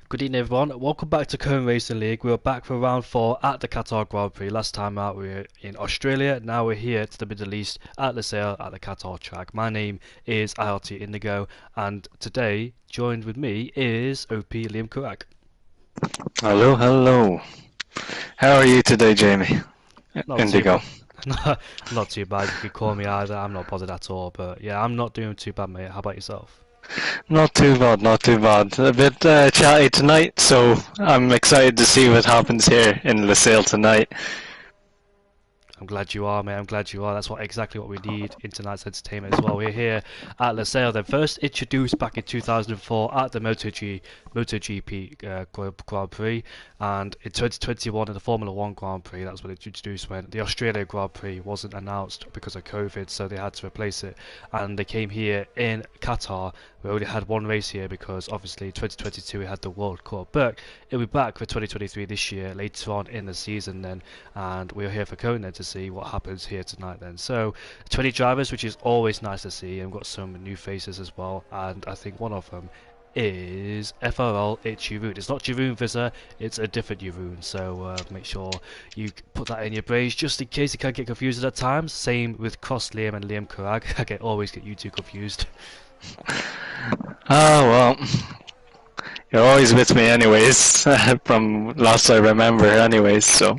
Good evening, everyone. Welcome back to Cone Racing League. We were back for round 4 at the Qatar Grand Prix. Last time out, we were in Australia. Now we're here to the Middle East at Lusail at the Qatar track. My name is ILT Indigo, and today, joined with me is OP Liam Kurak. Hello, hello. How are you today, Jamie? Not too Indigo. bad. Not too bad. You could call me either. I'm not bothered at all. But yeah, I'm not doing too bad, mate. How about yourself? Not too bad, not too bad. A bit chatty tonight, so I'm excited to see what happens here in Lusail tonight. I'm glad you are, mate. I'm glad you are. That's exactly what we need in tonight's entertainment as well. We're here at Lusail. Then first introduced back in 2004 at the MotoGP Grand Prix, and in 2021 in the Formula One Grand Prix. That's when it introduced when the Australia Grand Prix wasn't announced because of COVID, so they had to replace it. And they came here in Qatar. We only had one race here because obviously 2022 we had the World Cup, but it'll be back for 2023 this year later on in the season then, and we're here for Kona to see what happens here tonight then. So 20 drivers, which is always nice to see, and we've got some new faces as well, and I think one of them is FRL. It's Jeroen. It's not Jeroen Visser, it's a different Jeroen, so make sure you put that in your brains just in case you can get confused at times. Same with Cross Liam and Liam Kurag. I always get you two confused. Oh, well, you're always with me anyways, from last I remember anyways, so.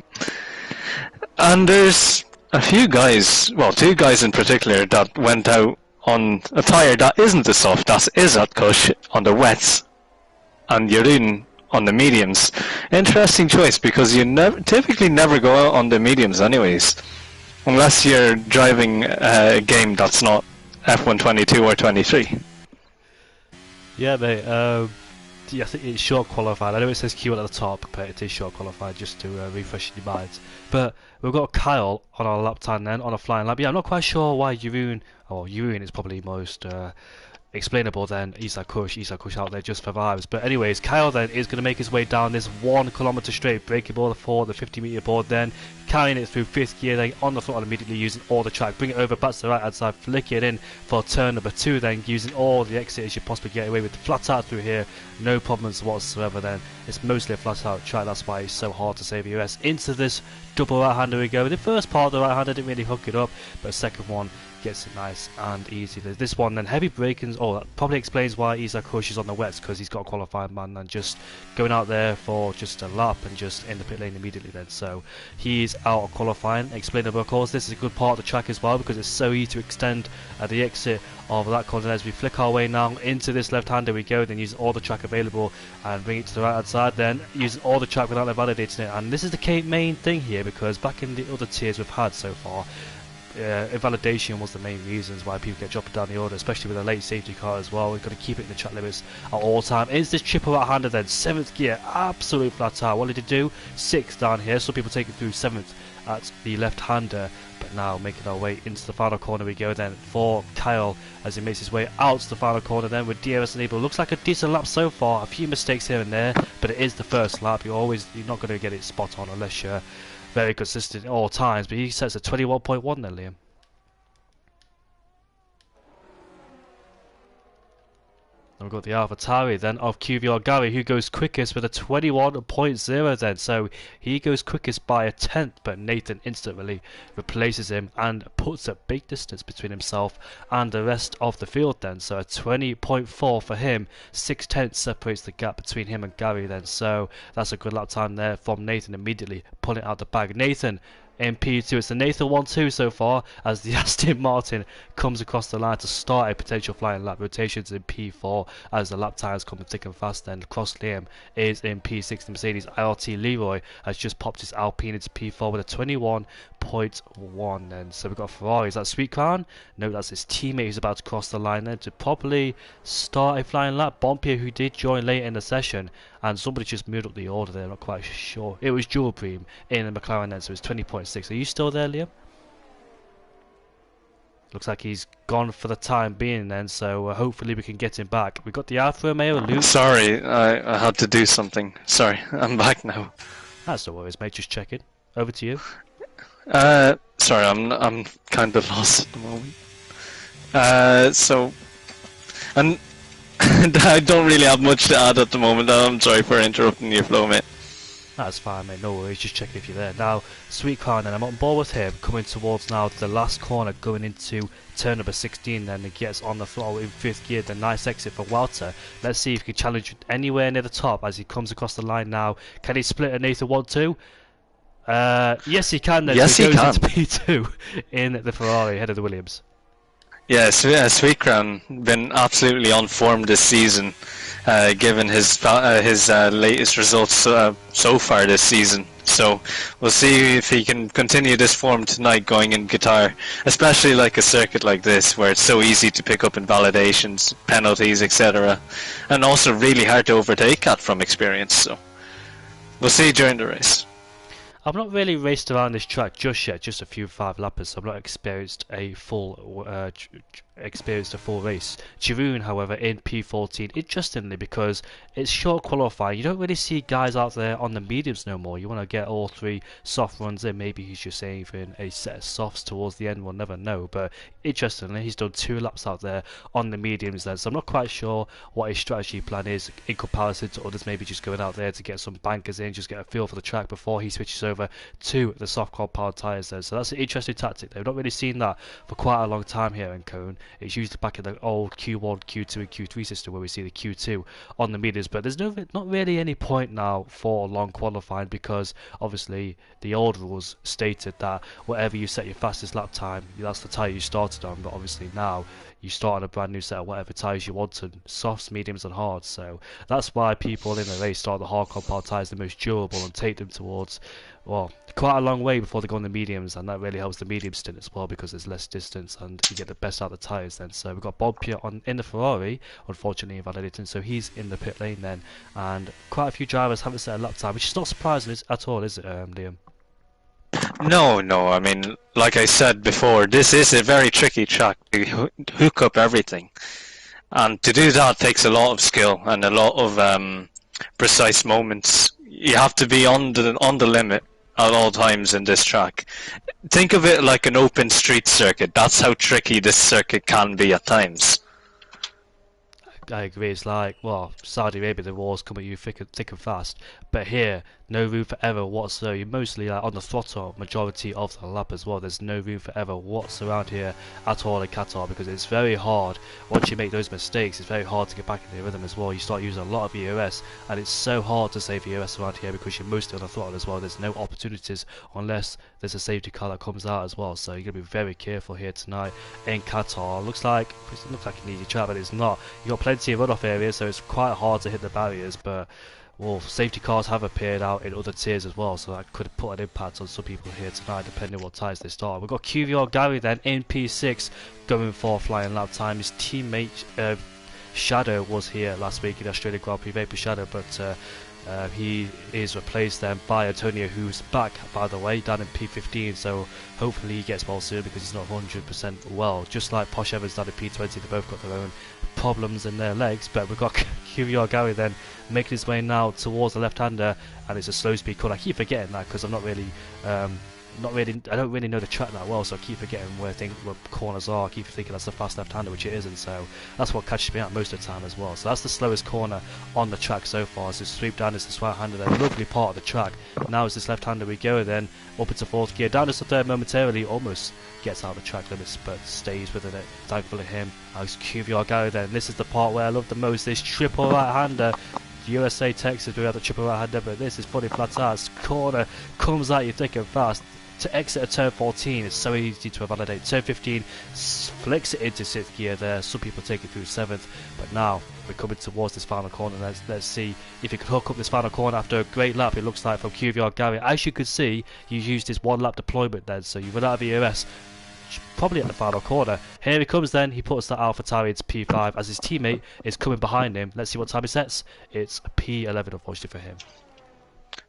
And there's a few guys, well, two guys in particular, that went out on a tyre that isn't the soft, that is at Kush on the wets, and Jeroen on the mediums. Interesting choice, because you typically never go out on the mediums anyways, unless you're driving a game that's not F1 22 or 23. Yeah, mate. Yeah, I think it's short qualified. I know it says Q at the top, but it is short qualified, just to refresh your minds. But we've got Kyle on our lap time then, on a flying lap. Yeah, I'm not quite sure why Jeroen is probably most explainable then. Isak Kush out there just for vibes. But anyways, Kyle then is going to make his way down this 1 kilometer straight, breaking board for the 50-meter board, then carrying it through 5th gear, then on the throttle immediately, using all the track, bring it over back to the right hand side, flick it in for turn number 2, then using all the exit as you possibly get away with, flat out through here, no problems whatsoever. Then it's mostly a flat out track, that's why it's so hard to save US. Into this double right hander we go. The first part of the right hander didn't really hook it up, but the second one gets it nice and easy. There's this one then, heavy braking. Oh, that probably explains why Isak Kush is on the wets, because he's got a qualified man and just going out there for just a lap and just in the pit lane immediately then. So he's out of qualifying. Explainable, of course. This is a good part of the track as well, because it's so easy to extend the exit of that corner. As we flick our way now into this left-hander we go, then use all the track available and bring it to the right hand side, then using all the track without validating it. And this is the main thing here, because back in the other tiers we've had so far, invalidation was the main reasons why people get dropped down the order, especially with a late safety car as well. We've got to keep it in the track limits at all time. Is this triple right hander then? 7th gear, absolute flat out. What did it do? 6th down here. Some people take it through 7th at the left hander, but now making our way into the final corner we go then for Kyle as he makes his way out to the final corner then with DRS enabled. Looks like a decent lap so far. A few mistakes here and there, but it is the first lap. You're not going to get it spot on unless you're very consistent at all times. But he sets a 21.1 then, Liam. And we've got the AlphaTauri then of QVR Gary, who goes quickest with a 21.0 then. So he goes quickest by a 10th, but Nathan instantly replaces him and puts a big distance between himself and the rest of the field then. So a 20.4 for him. 6/10 separates the gap between him and Gary then. So that's a good lap time there from Nathan, immediately pulling out the bag. Nathan in P2. It's the Nathan 1-2 so far, as the Aston Martin comes across the line to start a potential flying lap. Rotations in P4 as the lap times come thick and fast. Then Cross Liam is in P6. The Mercedes IRT Leroy has just popped his Alpine into P4 with a 21.1. And so we've got Ferrari. Is that Sweet Crown? No, that's his teammate who's about to cross the line then to probably start a flying lap. Bompier, who did join late in the session, and somebody just moved up the order there, not quite sure. It was Jewel Bream in the McLaren then, so it's 20.6. Are you still there, Liam? Looks like he's gone for the time being then, so hopefully we can get him back. We've got the Alfa Romeo Luke. Sorry, I had to do something. Sorry, I'm back now. That's no worries, mate, just checking. Over to you. Sorry, I'm kind of lost at the moment. And I don't really have much to add at the moment. I'm sorry for interrupting your flow, mate. That's fine, mate, no worries, just checking if you're there. Now, Sweet Crown, and I'm on board with him, coming towards now the last corner, going into turn number 16, then he gets on the floor in 5th gear, the nice exit for Walter. Let's see if he can challenge anywhere near the top as he comes across the line now. Can he split a Nathan 1-2? Yes he can then, yes, so he goes can. into P2 in the Ferrari, ahead of the Williams. Yes, Sweet Crown been absolutely on form this season, given his latest results so far this season. So we'll see if he can continue this form tonight going in Qatar, especially like a circuit like this where it's so easy to pick up invalidations, penalties, etc., and also really hard to overtake at from experience. So we'll see during the race. I've not really raced around this track just yet, just a few 5-lappers, so I've not experienced a full race. Giroud, however, in P14, interestingly, because it's short qualifying, you don't really see guys out there on the mediums no more. You want to get all 3 soft runs in. Maybe he's just saving a set of softs towards the end, we'll never know. But interestingly, he's done 2 laps out there on the mediums then, so I'm not quite sure what his strategy plan is in comparison to others, maybe just going out there to get some bankers in, just get a feel for the track before he switches over to the soft core powered tyres there. So that's an interesting tactic. They've not really seen that for quite a long time here in Cone. It's usually back in the old Q1, Q2 and Q3 system where we see the Q2 on the meters, but there's not really any point now for long qualifying, because obviously the old rules stated that whatever you set your fastest lap time, that's the tyre you started on, but obviously now you start on a brand new set of whatever tyres you wanted, softs, mediums and hards. So that's why people in the race start the hard compound tyres the most durable and take them towards, well, quite a long way before they go on the mediums, and that really helps the medium stint as well because there's less distance and you get the best out of the tyres then. So we've got Bob Pierre in the Ferrari, unfortunately invalidated, so he's in the pit lane then, and quite a few drivers haven't set a lap time, which is not surprising at all, is it, Liam? No, I mean, like I said before, this is a very tricky track to hook up everything. And to do that takes a lot of skill and a lot of precise moments. You have to be on the limit at all times in this track. Think of it like an open street circuit. That's how tricky this circuit can be at times. I agree, it's like, well, Saudi Arabia, the wars come at you thick and fast, but here, no room for error whatsoever. You're mostly on the throttle majority of the lap as well. There's no room for error whatsoever around here at all in Qatar, because it's very hard, once you make those mistakes, it's very hard to get back into the rhythm as well. You start using a lot of EOS, and it's so hard to save EOS around here because you're mostly on the throttle as well. There's no opportunities unless there's a safety car that comes out as well, so you're going to be very careful here tonight in Qatar. It looks like an easy track, but it's not. You've got plenty of runoff areas, so it's quite hard to hit the barriers, but well, safety cars have appeared out in other tiers as well, so that could put an impact on some people here tonight, depending on what tyres they start. We've got QVR Gary then in P6 going for flying lap time. His teammate Shadow was here last week in the Australian Grand Prix, Vapor Shadow, but he is replaced then by Antonio, who's back, by the way, down in P15, so hopefully he gets well soon because he's not 100% well. Just like Posh Evans down in P20, they both got their own problems in their legs, but we've got QVR Gary then making his way now towards the left-hander, and it's a slow speed corner. I keep forgetting that because I'm I don't really know the track that well, so I keep forgetting where corners are. I keep thinking that's the fast left-hander, which it isn't, so that's what catches me out most of the time as well. So that's the slowest corner on the track so far. So sweep down is this right-hander, a lovely part of the track. Now is this left-hander we go then up into 4th gear, down to 3rd momentarily, almost gets out of the track limits but stays within it, thankfully him. As QVR Gary then, this is the part where I love the most, this triple right-hander. USA, Texas, we have the triple right-hander, but this is fully flat out. Corner comes at you thick and fast. To exit at turn 14, it's so easy to validate. Turn 15 flicks it into 6th gear there. Some people take it through 7th, but now we're coming towards this final corner. Let's see if you can hook up this final corner after a great lap, it looks like, from QVR Gary. As you could see, you used his 1-lap deployment then, so you run out of EOS probably at the final corner. Here he comes then, he puts that AlphaTauri into P5 as his teammate is coming behind him. Let's see what time he sets. It's P11 unfortunately for him.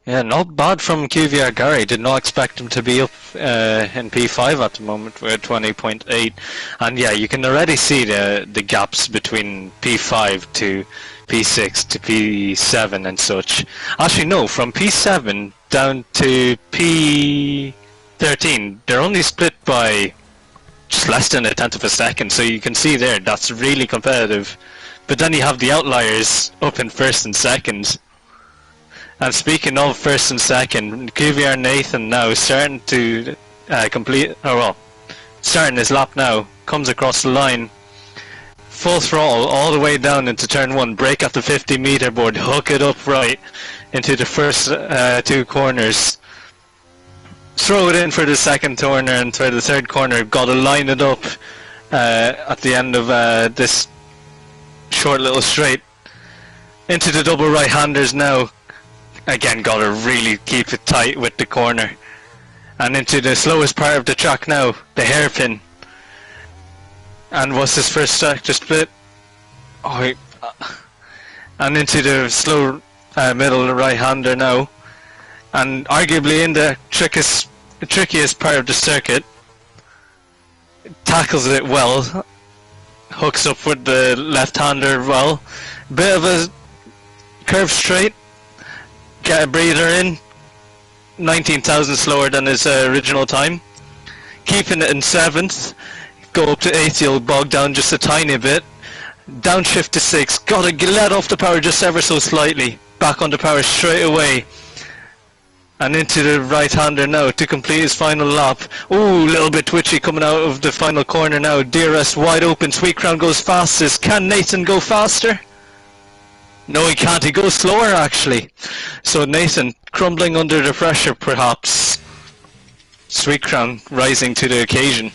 Yeah, not bad from QVR Gary. Did not expect him to be up in P5 at the moment. We're at 20.8, and yeah, you can already see the gaps between P5 to P6 to P7 and such. Actually, no, from P7 down to P13, they're only split by just less than 1/10 of a second. So you can see there, that's really competitive But then you have the outliers up in first and second. And speaking of first and second, QVR Nathan now starting to starting his lap now, comes across the line, full throttle all the way down into turn 1, brake at the 50-meter board, hook it up right into the first 2 corners, throw it in for the second corner, and for the third corner, got to line it up at the end of this short little straight, into the double right-handers now. Again, got to really keep it tight with the corner. And into the slowest part of the track now, the hairpin. And what's his first sector split? And into the slow middle right-hander now. And arguably in the trickiest part of the circuit. Tackles it well. Hooks up with the left-hander well. Bit of a curve straight. Get a breather in. 19,000 slower than his original time. Keeping it in 7th. Go up to 8th, you'll bog down just a tiny bit. Downshift to 6th. Gotta let off the power just ever so slightly. Back on the power straight away. And into the right-hander now to complete his final lap. Ooh, a little bit twitchy coming out of the final corner now. DRS wide open. Sweet Crown goes fastest. Can Nathan go faster? No, he can't. He goes slower, actually. So Nathan crumbling under the pressure, perhaps. Sweet Crown rising to the occasion.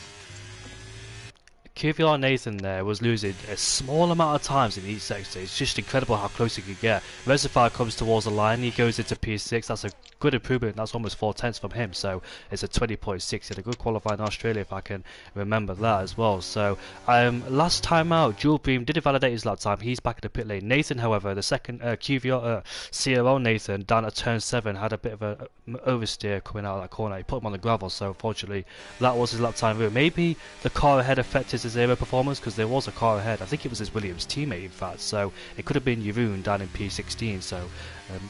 QVR Nathan there was losing a small amount of times in each sector. It's just incredible how close he could get. Reservoir comes towards the line, he goes into P6. That's a good improvement. That's almost 4/10 from him, so it's a 20.6. He had a good qualifying in Australia, if I can remember that as well. So last time out, Dual Beam did validate his lap time. He's back in the pit lane. Nathan, however, the second QVR CRO Nathan down at turn 7 had a bit of a oversteer coming out of that corner. He put him on the gravel, so unfortunately that was his lap time route. Maybe the car ahead affected his aero performance, because there was a car ahead. I think it was his Williams teammate, in fact, so it could have been Jeroen down in P16. So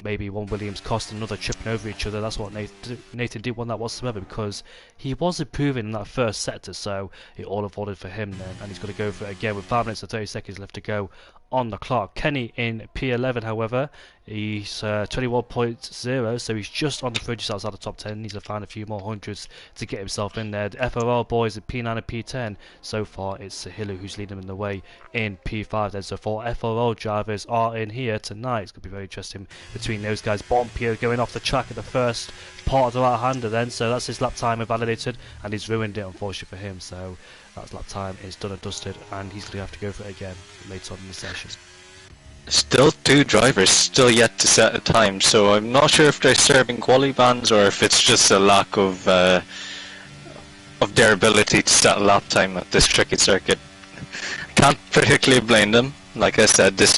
maybe one Williams cost another, tripping over each other. That's what Nathan didn't want that whatsoever, because he was improving in that first sector, so it all avoided for him then, and he's got to go for it again with 5 minutes and 30 seconds left to go on the clock. Kenny in P11, however, he's 21.0, so he's just on the fringe, just outside the top 10. Needs to find a few more hundreds to get himself in there. The FRL boys at P9 and P10. So far, it's Sahilu who's leading them the way in P5 then. So 4 FRL drivers are in here tonight. It's going to be very interesting between those guys. Bompier going off the track at the first part of the right-hander then, so that's his lap time invalidated, and he's ruined it, unfortunately for him. So that lap time is done and dusted, and he's going to have to go for it again later on in the session. Still 2 drivers still yet to set a time, so I'm not sure if they're serving quali bans or if it's just a lack of their ability to set a lap time at this tricky circuit. Can't particularly blame them. Like I said, this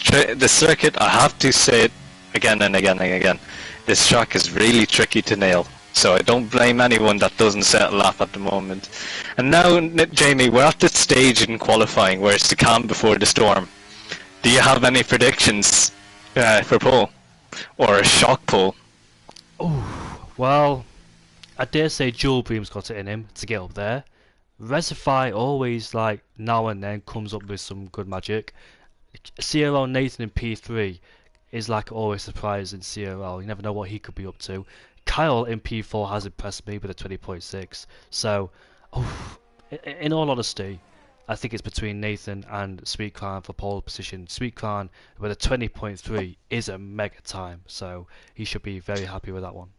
circuit, I have to say it again and again and again, this track is really tricky to nail. So I don't blame anyone that doesn't set a lap at the moment. And now, Jamie, we're at the stage in qualifying where it's the calm before the storm. Do you have any predictions for pole? Or a shock pole? Oh, well, I dare say Dual Beam's got it in him to get up there. Reservoir always, like, now and then comes up with some good magic. CRL Nathan in P3 is like always surprising CRL. You never know what he could be up to. Kyle in P4 has impressed me with a 20.6. So, in all honesty, I think it's between Nathan and Sweet Crown for pole position. Sweet Crown with a 20.3 is a mega time, so he should be very happy with that one.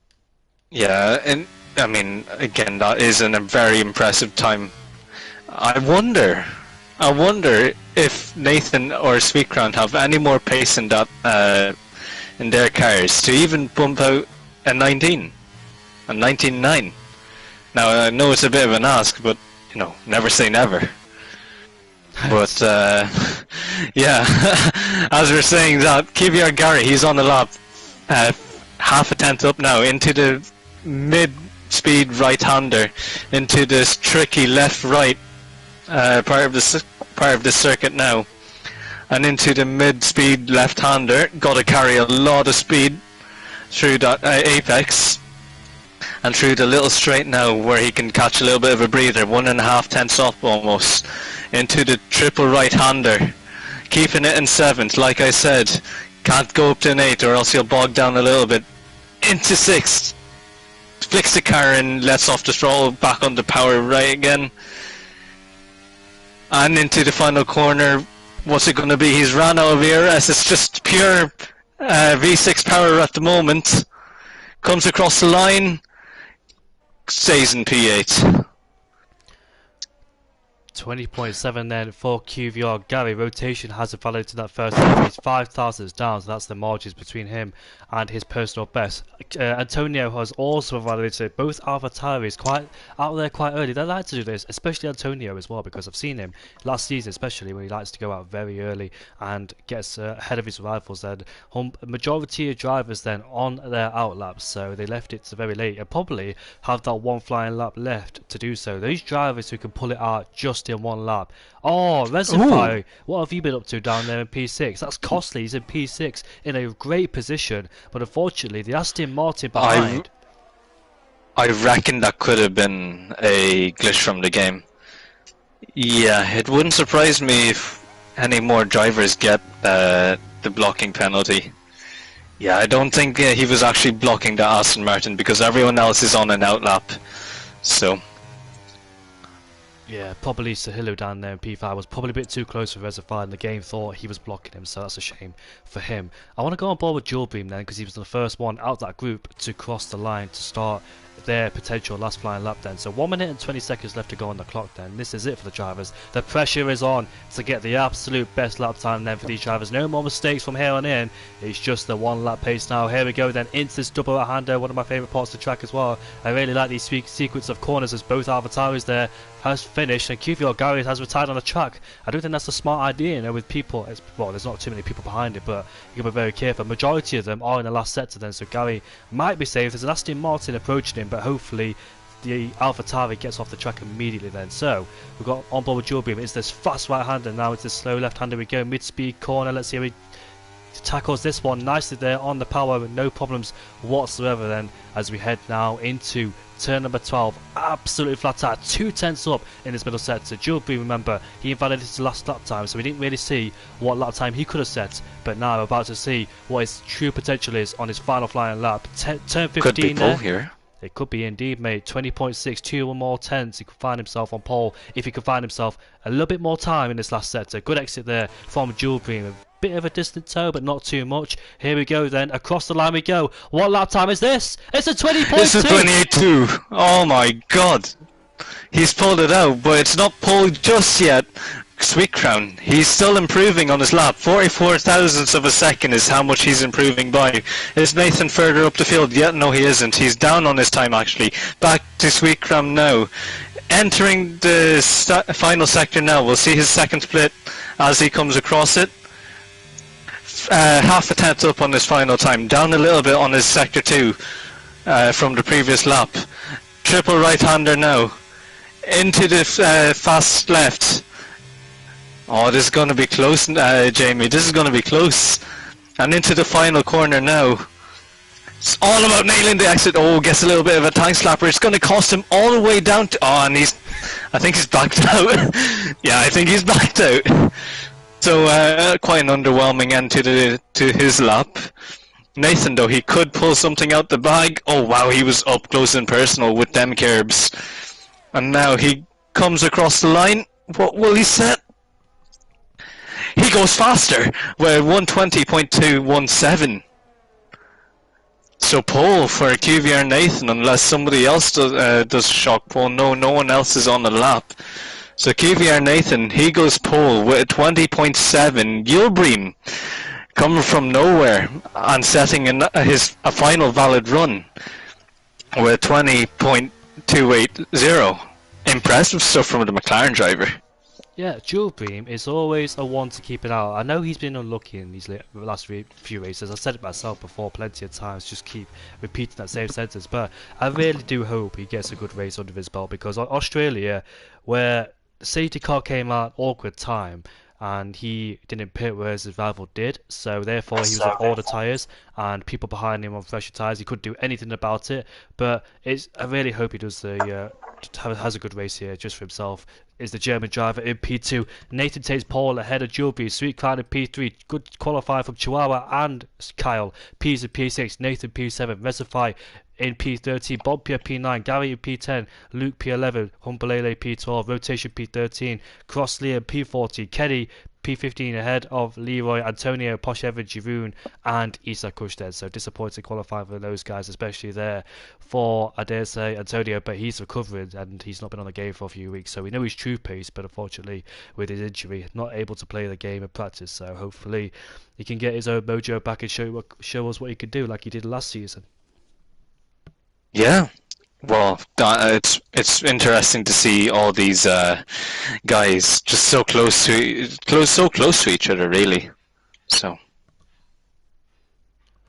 Yeah, and I mean, again, that is a very impressive time. I wonder if Nathan or Sweet Crown have any more pace in that in their cars to even bump out a 19, a 19.9. Now I know it's a bit of an ask, but you know, never say never. But yeah, as we're saying that, QVR Gary, he's on the lap, half a tenth up now into the mid-speed right-hander, into this tricky left-right part of the circuit now, and into the mid-speed left-hander. Got to carry a lot of speed through that apex, and through the little straight now where he can catch a little bit of a breather, 1.5 tenths off almost, into the triple right-hander. keeping it in 7th. Like I said, can't go up to an 8 or else he'll bog down a little bit. Into 6th. Flicks the car and lets off the throttle, back on the power right again. And into the final corner. What's it going to be? He's ran out of ERS. It's just pure V6 power at the moment. Comes across the line. Stays in P8. 20.7 then for QVR. Gary, rotation hasn't validated that first lap. He's 5 thousandths down, so that's the margins between him and his personal best. Antonio has also validated both AlphaTauris quite out there quite early. They like to do this, especially Antonio as well, because I've seen him last season, especially when he likes to go out very early and gets ahead of his rivals. Then majority of drivers then on their out laps, so they left it to very late and probably have that one flying lap left to do so. Those drivers who can pull it out just in one lap. Oh, Reservoir, what have you been up to down there in P6? That's costly. He's in P6 in a great position, but unfortunately the Aston Martin behind. I reckon that could have been a glitch from the game. Yeah, it wouldn't surprise me if any more drivers get the blocking penalty. Yeah, I don't think he was actually blocking the Aston Martin because everyone else is on an out lap. So. Yeah, probably Sahilo down there in P5 was probably a bit too close for Reservoir, and the game thought he was blocking him, so that's a shame for him. I want to go on board with Dual Beam then, because he was the first one out that group to cross the line to start their potential last flying lap then. So 1 minute and 20 seconds left to go on the clock then. This is it for the drivers. The pressure is on to get the absolute best lap time then for these drivers. No more mistakes from here on in. It's just the 1 lap pace now. Here we go then into this double right-hander, one of my favourite parts of the track as well. I really like these sequence of corners as both AlphaTauris there has finished and QVR Gary has retired on the track. I don't think that's a smart idea, you know, with people. Well, there's not too many people behind it, but you can be very careful. Majority of them are in the last sector then, so Gary might be safe. There's an Aston Martin approaching him, but hopefully the AlphaTauri gets off the track immediately then. So we've got on board with Dual Beam. It's this fast right-hander, now it's this slow left-hander. We go mid-speed corner. Let's see how he tackles this one nicely there on the power with no problems whatsoever then, as we head now into turn number 12. Absolutely flat out, 2/10 up in this middle sector. Dual Beam, remember, he invalidated his last lap time, so we didn't really see what lap time he could have set, but now we're about to see what his true potential is on his final flying lap. Turn 15 could be there. pole here. It could be indeed, mate. 20.6, 2 or more tenths. He could find himself on pole if he could find himself a little bit more time in this last sector. Good exit there from Dual Beam. A bit of a distant toe, but not too much. Here we go then. Across the line we go. What lap time is this? It's a 20.2. This is 28.2. Oh my god. He's pulled it out, but it's not pulled just yet. Sweet Crown, he's still improving on his lap. 44 thousandths of a second is how much he's improving by. Is Nathan further up the field? Yeah, no he isn't. He's down on his time actually. Back to Sweet Crown now. Entering the final sector now. We'll see his second split as he comes across it. Half a tenth up on his final time. Down a little bit on his sector 2 from the previous lap. Triple right-hander now. Into the fast left. Oh, this is going to be close, Jamie. This is going to be close. And into the final corner now. It's all about nailing the exit. Oh, gets a little bit of a tank slapper. It's going to cost him all the way down to... Oh, and I think he's backed out. Yeah, I think he's backed out. So, quite an underwhelming end to his lap. Nathan, though, he could pull something out the bag. Oh, wow, he was up close and personal with them curbs. And now he comes across the line. What will he set? He goes faster. We're 120.217. So pole for QVR Nathan, unless somebody else does shock pole. No, no one else is on the lap. So QVR Nathan, he goes pole with a 20.7. Gilbream coming from nowhere and setting a final valid run with 20.280. Impressive stuff from the McLaren driver. Yeah, Dual Beam is always a one to keep it out. I know he's been unlucky in these last few races. I've said it myself before plenty of times, just keep repeating that same sentence. But I really do hope he gets a good race under his belt, because Australia, where the safety car came out awkward time and he didn't pit whereas his rival did, so therefore he was on all the tyres and people behind him on fresher tyres. He couldn't do anything about it, but I really hope he does the has a good race here just for himself. Is the German driver in P2. Nathan takes pole ahead of Juby. Sweet Cloud in P3. Good qualify from Chihuahua and Kyle. P's in P6. Nathan P7. Resify in P13. Bob P9. Gary in P10. Luke P11. Humbelele P12. Rotation P13. Crossley in P14. Kenny P15 ahead of Leroy, Antonio, Poshev, Giroud and Isa Kushted. So disappointing qualifying for those guys, especially there for, I dare say, Antonio, but he's recovering and he's not been on the game for a few weeks, so we know he's true pace, but unfortunately with his injury not able to play the game in practice. So hopefully he can get his own mojo back and show us what he could do like he did last season. Yeah, well, it's interesting to see all these guys just so close to each other, really. So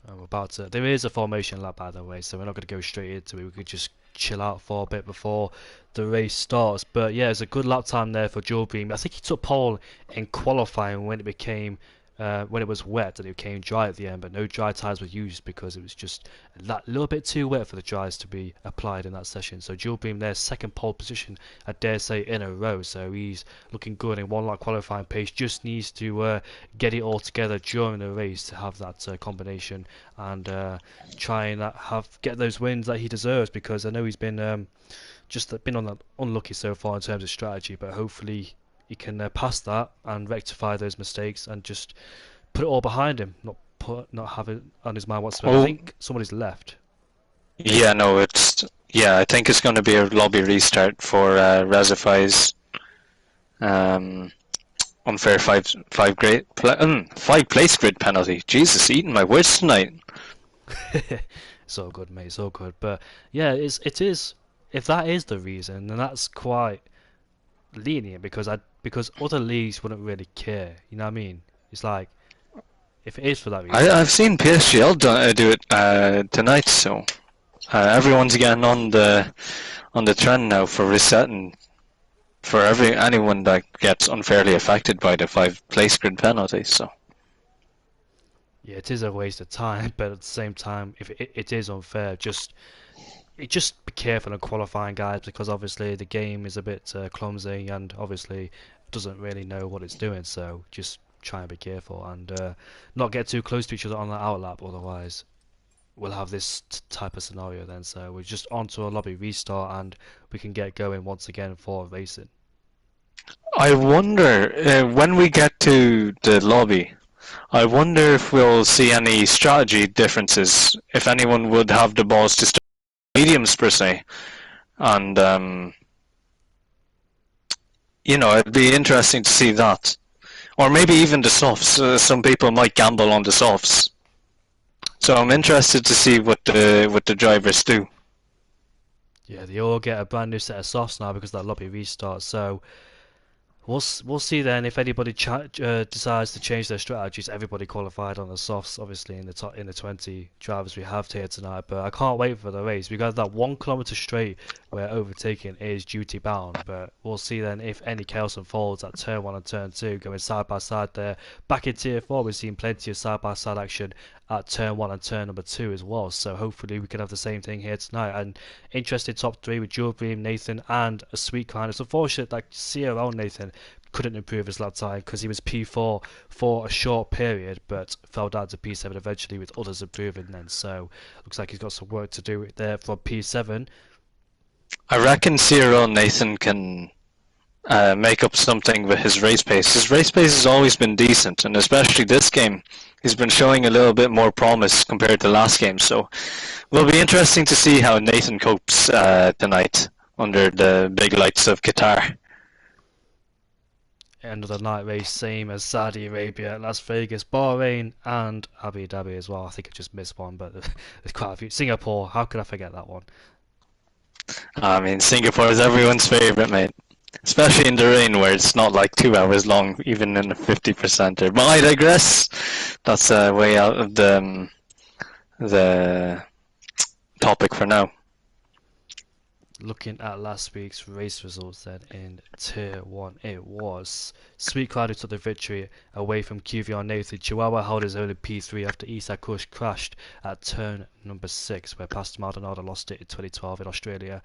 we're about to. There is a formation lap, by the way, so we're not going to go straight into it. We could just chill out for a bit before the race starts. But yeah, it's a good lap time there for Joe Beam. I think he took pole in qualifying when it became. When it was wet and it became dry at the end, but no dry tyres were used because it was just that little bit too wet for the dries to be applied in that session. So Joe Beam there, second pole position, I dare say, in a row. So he's looking good in one lap qualifying pace. Just needs to get it all together during the race to have that combination and try and get those wins that he deserves, because I know he's been unlucky so far in terms of strategy, but hopefully he can pass that and rectify those mistakes and just put it all behind him, not have it on his mind whatsoever. I think somebody's left. Yeah, no, I think it's going to be a lobby restart for Razify's unfair five place grid penalty. Jesus, eating my words tonight. It's all good, mate. It's all good. But yeah, it is. If that is the reason, then that's quite lenient, because other leagues wouldn't really care. You know what I mean? It's like, if it is for that reason. I've seen PSGL do it tonight, so everyone's getting on the trend now for resetting for anyone that gets unfairly affected by the 5 place grid penalty. So yeah, it is a waste of time, but at the same time, if it is unfair, just be careful in qualifying, guys, because obviously the game is a bit clumsy and obviously doesn't really know what it's doing. So just try and be careful and not get too close to each other on the outlap, otherwise we'll have this type of scenario then. So we're just onto a lobby restart and we can get going once again for racing. I wonder when we get to the lobby, I wonder if we'll see any strategy differences, if anyone would have the balls to start mediums per se, and it'd be interesting to see that, or maybe even the softs. Some people might gamble on the softs, so I'm interested to see what the drivers do. Yeah, they all get a brand new set of softs now because of that lobby restart. So we'll see then if anybody decides to change their strategies. Everybody qualified on the softs, obviously in the 20 drivers we have here tonight. But I can't wait for the race. We got that 1 kilometer straight where overtaking is duty bound. But we'll see then if any chaos unfolds at turn 1 and turn 2, going side by side there. Back in tier 4, we've seen plenty of side by side action at turn 1 and turn number 2 as well. So hopefully we can have the same thing here tonight. And interested top 3 with Joe Bream, Nathan and a Sweet Kind. It's unfortunate that CRO Nathan couldn't improve his lap time because he was P4 for a short period, but fell down to P7 eventually, with others improving then. So looks like he's got some work to do there from P7. I reckon CRO Nathan can make up something with his race pace. His race pace has always been decent, and especially this game, he's been showing a little bit more promise compared to last game. So it'll be interesting to see how Nathan copes tonight under the big lights of Qatar. End of the night race, same as Saudi Arabia, Las Vegas, Bahrain and Abu Dhabi as well. I think I just missed one, but there's quite a few. Singapore, how could I forget that one? I mean, Singapore is everyone's favourite, mate. Especially in the rain, where it's not like 2 hours long, even in a 50%er. But I digress. That's way out of the topic for now. Looking at last week's race results then in Tier 1, it was Sweet Cloud who took the victory away from QVR Nathan. Chihuahua held his own in P3 after Isak Kush crashed at turn number 6, where Pastor Maldonado lost it in 2012 in Australia.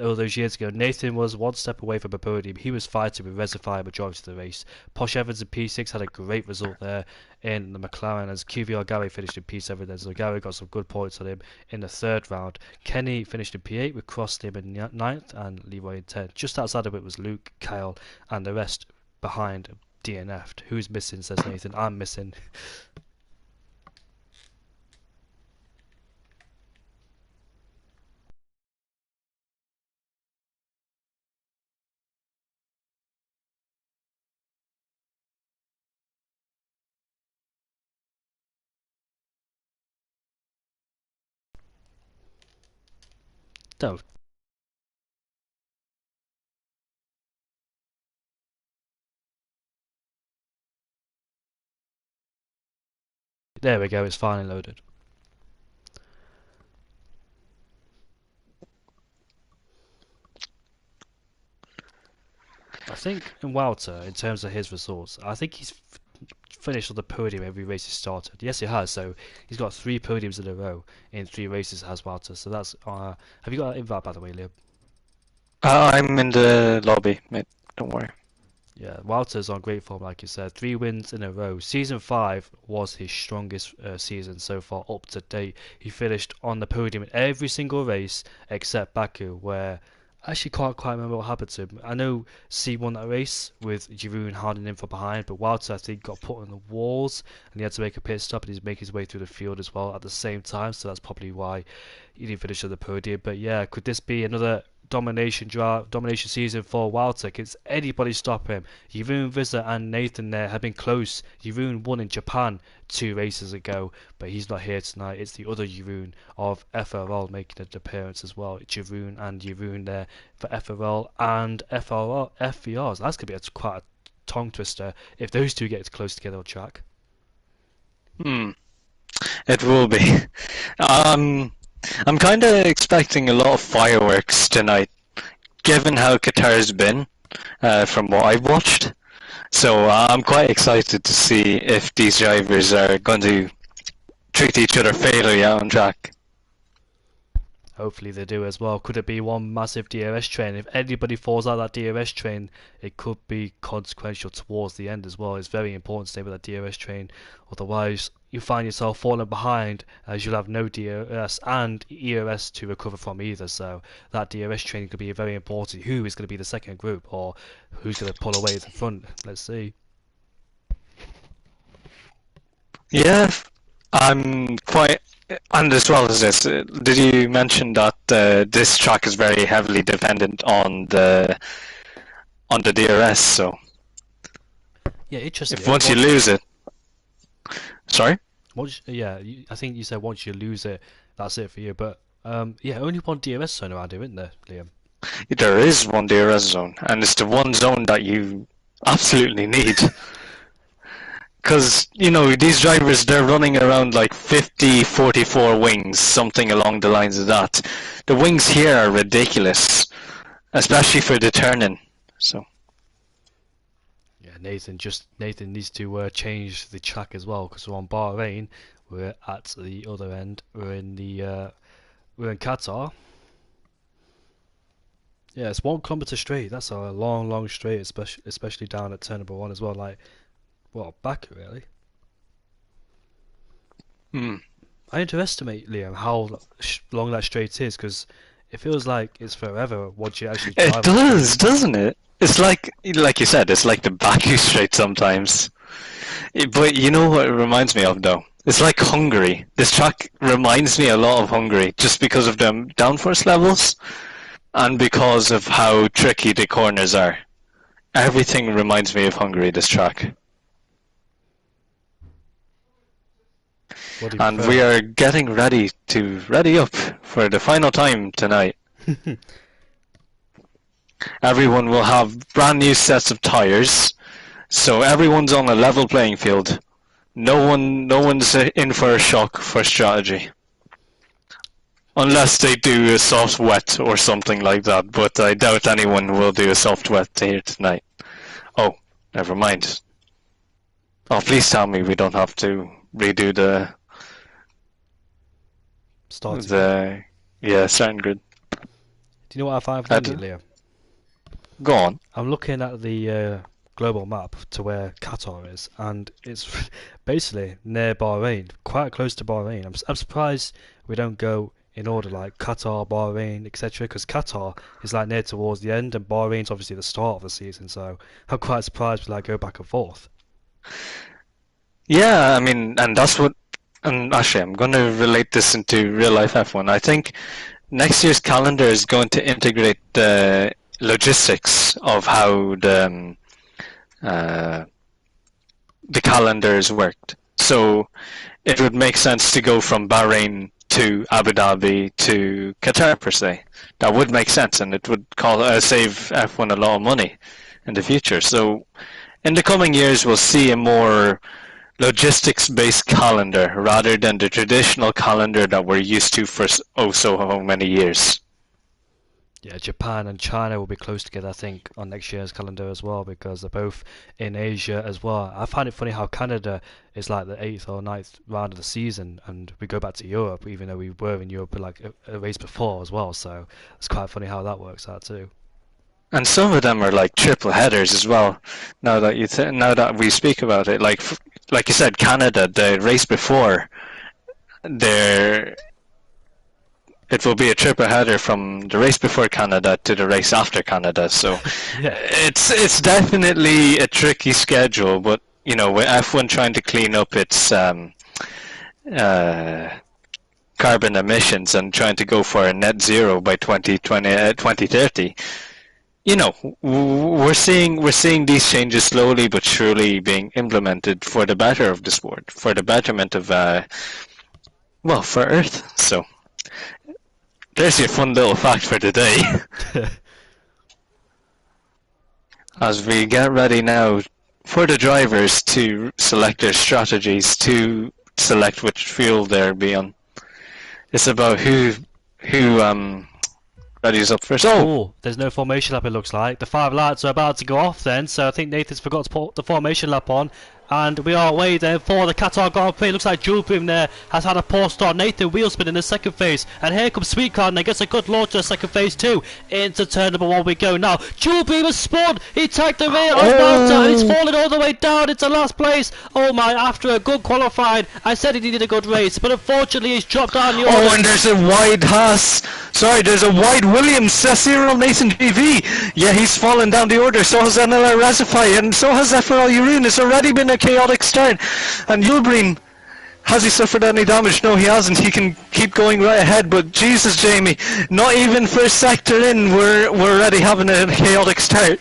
All those years ago, Nathan was one step away from a podium. He was fighting with Reservoir majority of the race. Posh Evans in P6 had a great result there in the McLaren as QVR Gary finished in P7 then, so Gary got some good points on him in the third round. Kenny finished in P8 with Crossley in 9th and Leroy in 10th. Just outside of it was Luke, Kyle and the rest behind DNF'd. Who's missing, says Nathan. I'm missing. No. There we go, it's finally loaded. I think in Walter, in terms of his results, I think he's finished on the podium every race he started. Yes, he has. So he's got 3 podiums in a row in 3 races as Walter. So that's. Have you got an invite, by the way, Liam? I'm in the lobby, mate. Don't worry. Yeah, Walter's on great form, like you said. 3 wins in a row. Season 5 was his strongest season so far, up to date. He finished on the podium in every single race except Baku, where I actually can't quite remember what happened to him. I know C won that race with Jeroen holding him from behind, but Walter, I think, got put on the walls and he had to make a pit stop and he's making his way through the field as well at the same time, so that's probably why he didn't finish on the podium. But yeah, could this be another domination season for Walter? Can anybody stop him? Jeroen Visser and Nathan there have been close. Jeroen won in Japan 2 races ago, but he's not here tonight. It's the other Jeroen of FRL making an appearance as well. Jeroen and Jeroen there for FRL and FVRs. That's going to be quite a tongue twister if those two get close together on track. It will be. I'm kind of expecting a lot of fireworks tonight, given how Qatar's been, from what I've watched. So I'm quite excited to see if these drivers are going to treat each other fairly out on track. Hopefully they do as well. Could it be one massive DRS train? If anybody falls out of that DRS train, it could be consequential towards the end as well. It's very important to stay with that DRS train. Otherwise, you find yourself falling behind as you'll have no DRS and ERS to recover from either. So that DRS train could be very important. Who is going to be the second group or who's going to pull away at the front? Let's see. Yeah, I'm quite. And as well as this, did you mention that this track is very heavily dependent on the DRS? So yeah, interesting. If once you lose it, sorry. I think you said once you lose it, that's it for you. But yeah, only one DRS zone around here, isn't there, Liam? There is one DRS zone, and it's the one zone that you absolutely need. Because, you know, these drivers, they're running around like 50, 44 wings, something along the lines of that. The wings here are ridiculous, especially for the turning. So. Yeah, Nathan needs to change the track as well, because we're on Bahrain, we're at the other end, we're in Qatar. Yeah, it's 1 kilometer straight. That's a long straight, especially down at turn number 1 as well. Like, well, Baku really. I underestimate, Liam, how long that straight is, because it feels like it's forever once you actually drive. It does, doesn't it? It's like you said, it's like the Baku straight sometimes. But you know what it reminds me of, though? It's like Hungary. This track reminds me a lot of Hungary, just because of the downforce levels, and because of how tricky the corners are. Everything reminds me of Hungary, this track. And we are getting ready up for the final time tonight. Everyone will have brand new sets of tires, so everyone's on a level playing field. No one's in for a shock for strategy. Unless they do a soft wet or something like that, but I doubt anyone will do a soft wet here tonight. Oh, never mind. Oh, please tell me we don't have to redo the Starting. starting grid. Do you know what I find funny, Leo? Go on. I'm looking at the global map to where Qatar is, and it's basically near Bahrain, quite close to Bahrain. I'm surprised we don't go in order like Qatar, Bahrain, etc. Because Qatar is like near towards the end, and Bahrain's obviously the start of the season. So I'm quite surprised we like go back and forth. Yeah, I mean, and that's what. And actually, I'm going to relate this into real life F1. I think next year's calendar is going to integrate the logistics of how the calendars worked. So it would make sense to go from Bahrain to Abu Dhabi to Qatar per se. That would make sense, and it would save F1 a lot of money in the future. So in the coming years, we'll see a more logistics-based calendar rather than the traditional calendar that we're used to for so many years. Yeah, Japan and China will be close together, I think, on next year's calendar as well, because they're both in Asia as well. I find it funny how Canada is like the 8th or 9th round of the season, and we go back to Europe, even though we were in Europe like a race before as well. So it's quite funny how that works out too. And some of them are like triple headers as well. Now that we speak about it, like you said, Canada, the race before, it will be a triple header from the race before Canada to the race after Canada. So yeah. It's definitely a tricky schedule, but you know, with F1 trying to clean up its carbon emissions and trying to go for a net zero by 2030, you know, we're seeing these changes slowly but surely being implemented for the better of the sport, for the betterment of for Earth. So there's your fun little fact for today. As we get ready now for the drivers to select their strategies to select which field they'll be on. It's about who readies up first. Oh, there's no formation lap, it looks like. The 5 lights are about to go off then, so I think Nathan's forgot to put the formation lap on. And we are away then for the Qatar Grand Prix. Looks like Jules Boom there has had a poor start. Nathan wheel spin in the second phase. And here comes Sweet Card and he gets a good launch to the second phase too. Into turn number 1 we go now. Jules Boom has spawned. He tagged the rear of Malta and he's falling all the way down into last place. Oh my, after a good qualifying. I said he needed a good race, but unfortunately he's dropped down the order. Oh, and there's a wide Haas. Sorry, there's a wide Williams. Cyril Nathan GV. Yeah, he's fallen down the order. So has NLR Razify and so has Eferal Yurun. It's already been a chaotic start. And Yulbreen, has he suffered any damage? No, he hasn't. He can keep going right ahead. But Jesus, Jamie, not even first sector in, we're already having a chaotic start.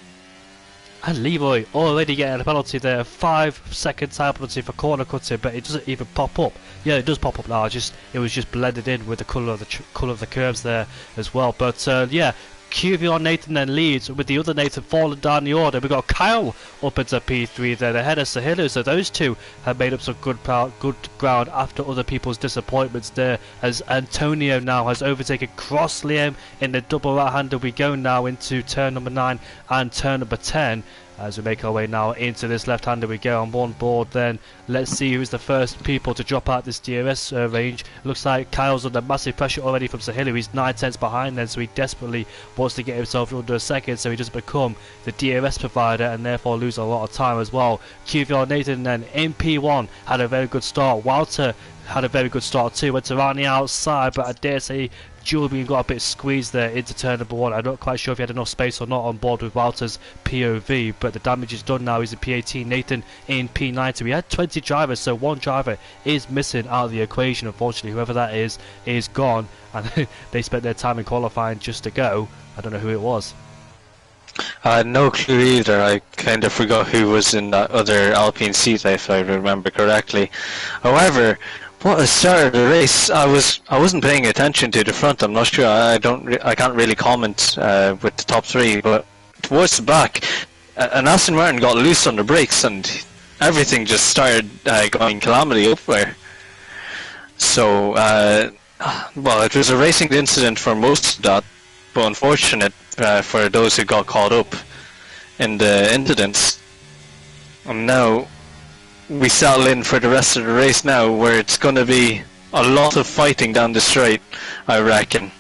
And Leroy already getting a penalty there, 5-second time penalty for corner cutting, but it doesn't even pop up. Yeah, it does pop up now. It was just blended in with the colour of the curves there as well. But yeah, QV on Nathan then leads, with the other Nathan falling down the order. We've got Kyle up into P3 there, ahead of Sahila, so those two have made up some good ground after other people's disappointments there, as Antonio now has overtaken Cross Liam in the double right-hander. We go now into turn number 9 and turn number 10. As we make our way now into this left-hander, we go on one board then. Let's see who's the first people to drop out this DRS range. Looks like Kyle's under massive pressure already from Sahila. He's 9/10 behind then, so he desperately wants to get himself under a second, so he doesn't become the DRS provider and therefore lose a lot of time as well. QVR Nathan then in P1 had a very good start. Walter had a very good start too, went around the outside, but I dare say Julian got a bit squeezed there into turn number 1. I'm not quite sure if he had enough space or not on board with Walter's POV, but the damage is done now. He's in P18, Nathan in P90. We had 20 drivers, so one driver is missing out of the equation. Unfortunately, whoever that is gone, and they spent their time in qualifying just to go. I don't know who it was. I had no clue either. I kind of forgot who was in that other Alpine seat, if I remember correctly. However, what a start of the race! I wasn't paying attention to the front. I'm not sure. I can't really comment with the top 3, but towards the back, and Aston Martin got loose on the brakes, and everything just started going calamity up there. So Well, it was a racing incident for most of that, but unfortunate for those who got caught up in the incidents. And now we settle in for the rest of the race now, where it's going to be a lot of fighting down the straight, I reckon.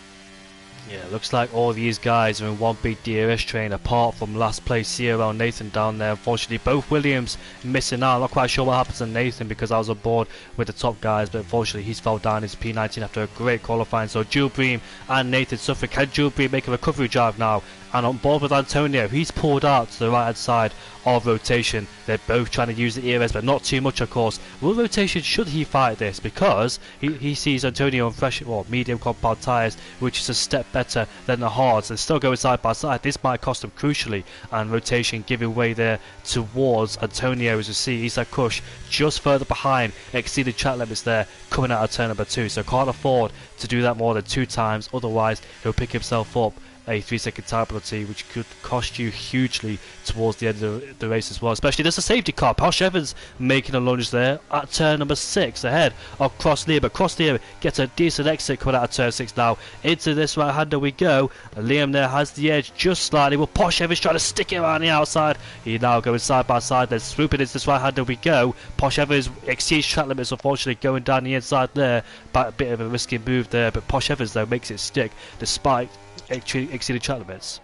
Yeah, looks like all these guys are in one big DRS train, apart from last place CRL Nathan down there. Unfortunately, both Williams missing out. Not quite sure what happens to Nathan because I was on board with the top guys, but unfortunately he's fell down his P19 after a great qualifying. So Jules Bream and Nathan suffer. Can Jules Bream make a recovery drive now? And on board with Antonio, he's pulled out to the right hand side of rotation. They're both trying to use the ERS, but not too much, of course. Will rotation, should he fight this? Because he sees Antonio on fresh or medium compound tyres, which is a step better than the hards. They're still going side by side. This might cost them crucially, and rotation giving way there towards Antonio, as you see Isak Kush just further behind, exceeded track limits there, coming out of turn number 2. So can't afford to do that more than 2 times, otherwise he'll pick himself up a 3-second time penalty, which could cost you hugely towards the end of the race as well. Especially there's a safety car. Posh Evans making a lunge there at turn number 6 ahead of Cross Liam, but Cross Liam gets a decent exit coming out of turn 6 now. Into this right hander we go. Liam there has the edge just slightly. Well, Posh Evans trying to stick it around the outside. He now going side by side. Then swooping into this right hander we go. Posh Evans exceeds track limits, unfortunately going down the inside there. But a bit of a risky move there, but Posh Evans though makes it stick despite exceeded track limits.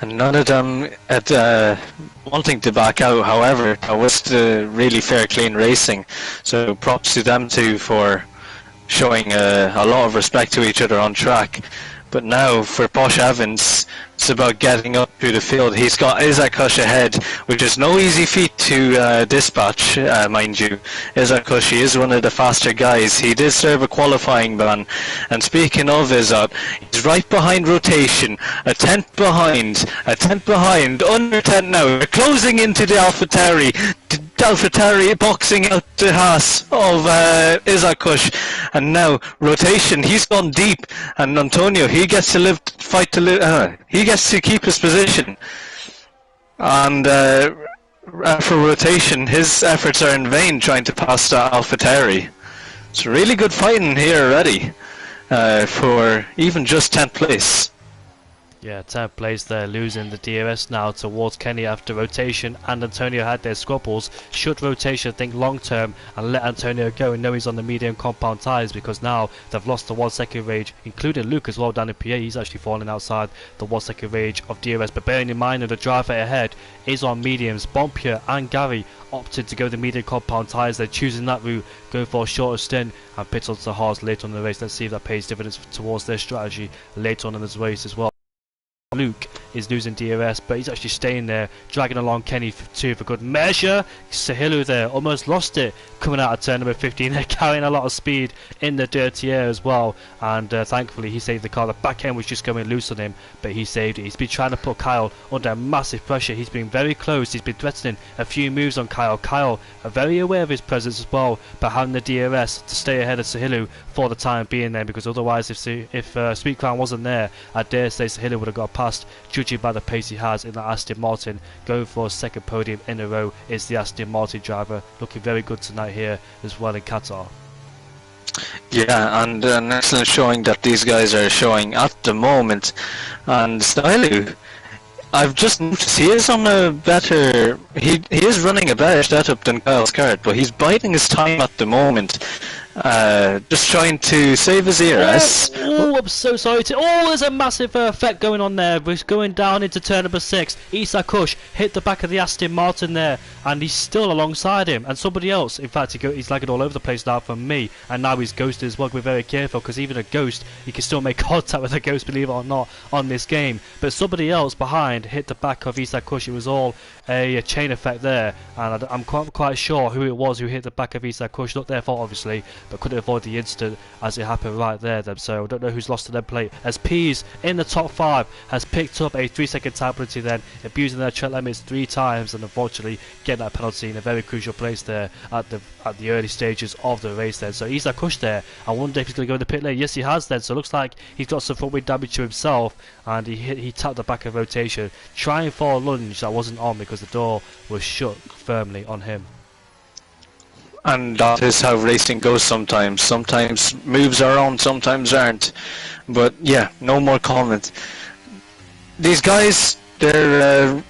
And none of them at wanting to back out. However, that was the really fair, clean racing. So props to them too for showing a lot of respect to each other on track. But now for Posh Evans, it's about getting up to the field. He's got Isak Kush ahead, which is no easy feat to dispatch, mind you. Isak Kush, he is one of the faster guys. He did serve a qualifying ban. And speaking of Isak, he's right behind rotation, a tenth behind, under 10 now. They're closing into the AlphaTauri boxing out the Haas of Isak Kush. And now rotation, he's gone deep, and Antonio, he gets to he gets to keep his position. And for rotation, his efforts are in vain trying to pass the AlphaTauri. It's really good fighting here already for even just 10th place. Yeah, 10th place there, losing the DRS now towards Kenny after rotation, and Antonio had their squabbles. Should rotation think long term and let Antonio go and know he's on the medium compound tyres, because now they've lost the 1 second range, including Luke as well down in PA. He's actually falling outside the 1 second range of DRS, but bearing in mind that the driver ahead is on mediums. Bompier and Gary opted to go the medium compound tyres. They're choosing that route, going for a shorter stint and pit onto the hards later on in the race. Let's see if that pays dividends towards their strategy later on in this race as well. Luke is losing DRS, but he's actually staying there, dragging along Kenny for good measure. Sahilu there almost lost it coming out of turn number 15. They're carrying a lot of speed in the dirty air as well, and thankfully he saved the car. The back end was just going loose on him, but he saved it. He's been trying to put Kyle under massive pressure. He's been very close. He's been threatening a few moves on Kyle. Kyle are very aware of his presence as well, but having the DRS to stay ahead of Sahilu for the time being there, because otherwise if Sweet Crown wasn't there, I dare say Sahilu would have got past, judging by the pace he has in that Aston Martin. Going for a second podium in a row is the Aston Martin driver, looking very good tonight here as well in Qatar. Yeah, and an excellent showing that these guys are showing at the moment. And Stylu, I've just noticed he is on a better, he is running a better setup than Kyle's card, but he's biding his time at the moment. Just trying to save his ERS. Oh, I'm so sorry. There's a massive effect going on there. We're going down into turn number 6. Isak Kush hit the back of the Aston Martin there, and he's still alongside him. And somebody else, in fact, he's lagging all over the place now from me, and now he's ghosted as well. We're very careful, because even a ghost, you can still make contact with a ghost, believe it or not, on this game. But somebody else behind hit the back of Isak Kush. It was all a chain effect there, and I'm quite sure who it was who hit the back of Isak Kush. Not their fault, obviously, but couldn't avoid the incident as it happened right there then. So I don't know who's lost to their plate, as Pease in the top 5 has picked up a 3-second time penalty then, abusing their track limits 3 times, and unfortunately getting that penalty in a very crucial place there at the early stages of the race then. So Isak Kush there, I wonder if he's going to go in the pit lane. Yes, he has then, so it looks like he's got some front wing damage to himself, and he tapped the back of rotation trying for a lunge that wasn't on because the door was shut firmly on him. And that is how racing goes sometimes. Sometimes moves are on, sometimes aren't. But yeah, no more comment. These guys, they're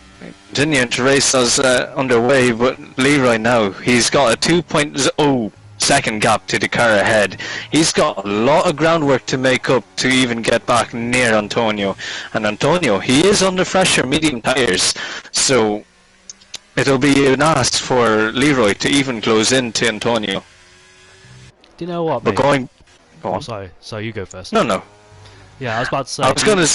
continuing to race as underway, but Leroy now, he's got a 2.0 second gap to the car ahead. He's got a lot of groundwork to make up to even get back near Antonio. And Antonio, he is under pressure, medium tyres, so it'll be an ask for Leroy to even close in to Antonio. Do you know what, But mate? go on. Sorry, you go first. No. Yeah, I was about to say. I was gonna.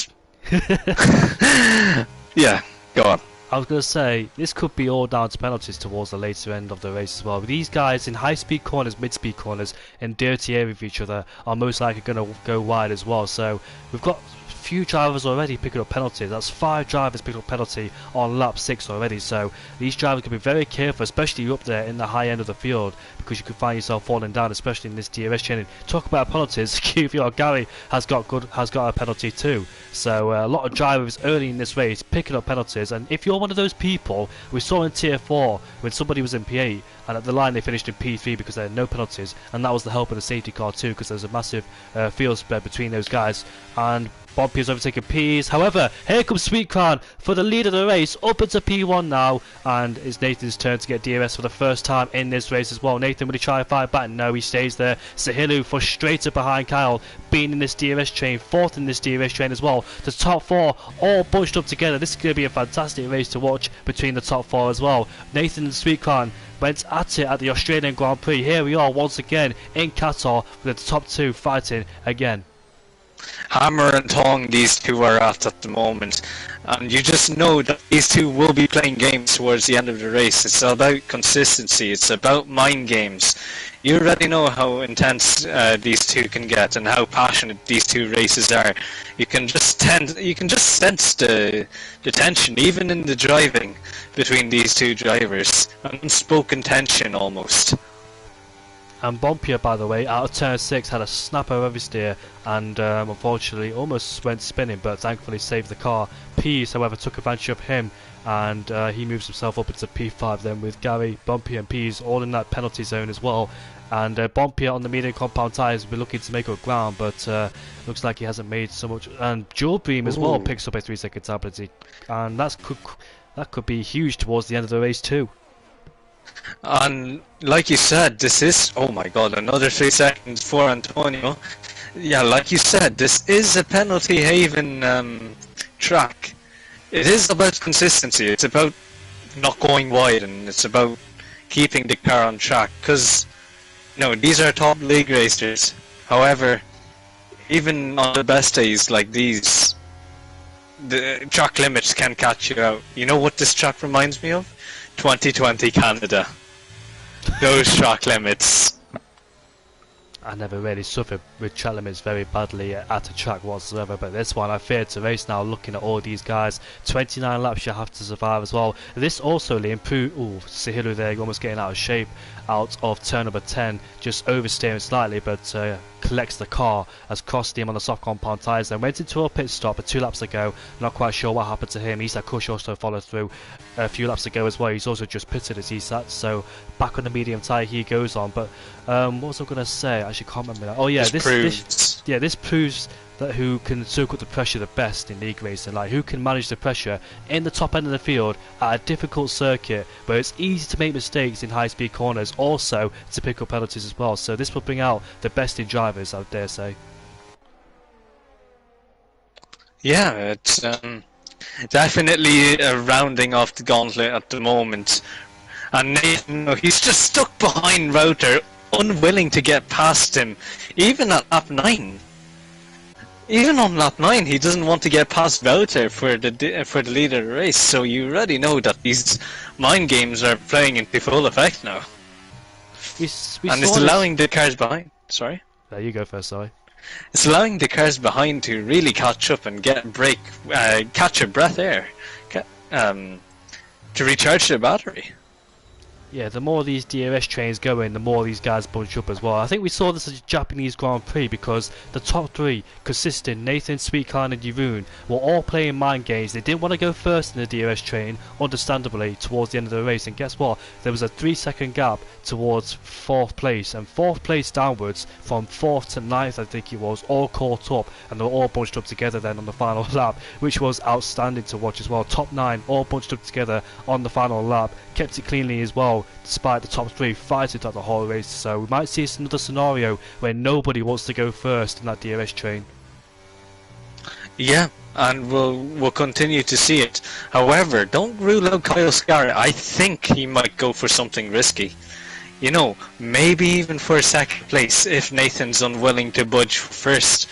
Yeah, go on. I was going to say, this could be all down to penalties towards the later end of the race as well. These guys in high-speed corners, mid-speed corners, in dirty area with each other are most likely going to go wide as well. So we've got few drivers already picking up penalties. That's 5 drivers picking up penalty on lap 6 already. So these drivers can be very careful, especially up there in the high end of the field, because you could find yourself falling down, especially in this DRS training. Talk about penalties. QVR Gary has got a penalty too. So a lot of drivers early in this race picking up penalties. And if you're one of those people, we saw in Tier 4 when somebody was in P8 and at the line they finished in P3 because they had no penalties, and that was the help of the safety car too, because there's a massive field spread between those guys. And Bob Pierce overtaking P's. However, here comes Sweet Crown for the lead of the race, up into P1 now, and it's Nathan's turn to get DRS for the first time in this race as well. Nathan, will he try and fight back? No, he stays there. Sahilu frustrated behind Kyle, being in this DRS train, 4th in this DRS train as well. The top 4 all bunched up together. This is going to be a fantastic race to watch between the top 4 as well. Nathan and Sweet Crown went at it at the Australian Grand Prix. Here we are once again in Qatar with the top 2 fighting again. Hammer and tong these two are at the moment, and you just know that these two will be playing games towards the end of the race. It's about consistency, it's about mind games. You already know how intense these two can get and how passionate these two races are. You can just sense the tension, even in the driving between these two drivers, an unspoken tension almost. And Bompier, by the way, out of turn 6 had a snapper oversteer and unfortunately almost went spinning, but thankfully saved the car. Pease, however, took advantage of him, and he moves himself up into P5 then, with Gary, Bompier and Pease all in that penalty zone as well. And Bompier on the medium compound tyres will be looking to make up ground, but looks like he hasn't made so much. And Dual Beam as well picks up a 3-second time penalty, and that could be huge towards the end of the race too. And like you said, this is, oh my god, another 3 seconds for Antonio. Yeah, like you said, this is a penalty haven track. It is about consistency, it's about not going wide, and it's about keeping the car on track, because these are top league racers. However, even on the best days like these, the track limits can catch you out. You know what this track reminds me of? 2020 Canada. Those track limits. I never really suffered with track limits very badly at a track whatsoever, but this one I fear to race now, looking at all these guys. 29 laps you have to survive as well. This also improved. Ooh, Sahilu there almost getting out of shape out of turn number 10, just oversteering slightly, but collects the car as crossed him on the soft compound tyres and went into a pit stop 2 laps ago. Not quite sure what happened to him. Isak Kush also followed through a few laps ago as well. He's also just pitted as Isak, so back on the medium tyre he goes on. But what was I going to say? I actually can't remember that. Oh yeah, this proves that who can soak up the pressure the best in league racing, like who can manage the pressure in the top end of the field at a difficult circuit where it's easy to make mistakes in high speed corners, also to pick up penalties as well. So this will bring out the best in drivers, I dare say. Yeah, it's definitely a rounding off the gauntlet at the moment. And Nathan, he's just stuck behind Router, unwilling to get past him, even at lap 9. Even on lap 9, he doesn't want to get past Router for the lead of the race. So you already know that these mind games are playing into full effect now. And it's allowing the cars behind. Sorry. There you go first. Sorry. It's allowing the cars behind to really catch up and catch a breath air, to recharge their battery. Yeah, the more these DRS trains go in, the more these guys bunch up as well. I think we saw this as a Japanese Grand Prix because the top three, consistent, Nathan, Sweetclan and Jeroen, were all playing mind games. They didn't want to go first in the DRS train, understandably, towards the end of the race. And guess what? There was a 3-second gap towards 4th place. And 4th place downwards, from 4th to 9th I think it was, all caught up. And they were all bunched up together then on the final lap, which was outstanding to watch as well. Top 9 all bunched up together on the final lap. Kept it cleanly as well, despite the top 3 fighting throughout the whole race. So we might see another scenario where nobody wants to go first in that DRS train. Yeah, and we'll continue to see it. However, don't rule out Kyle Scarrett. I think he might go for something risky. You know, maybe even for a 2nd place if Nathan's unwilling to budge first.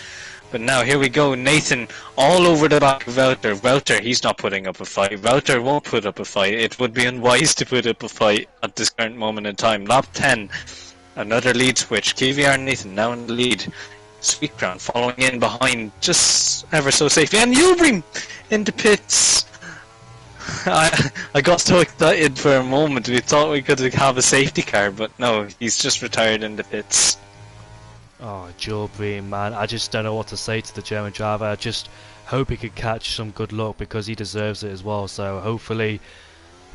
But now here we go, Nathan all over the back of Wouter. Wouter, he's not putting up a fight. Wouter won't put up a fight. It would be unwise to put up a fight at this current moment in time. Lap 10, another lead switch. KVR and Nathan now in the lead. Sweetclan following in behind, just ever so safely. And Yulbrim into pits. I got so excited for a moment. We thought we could have a safety car, but no, he's just retired in the pits. Oh, Julbreen, man, I just don't know what to say to the German driver. I just hope he could catch some good luck because he deserves it as well. So hopefully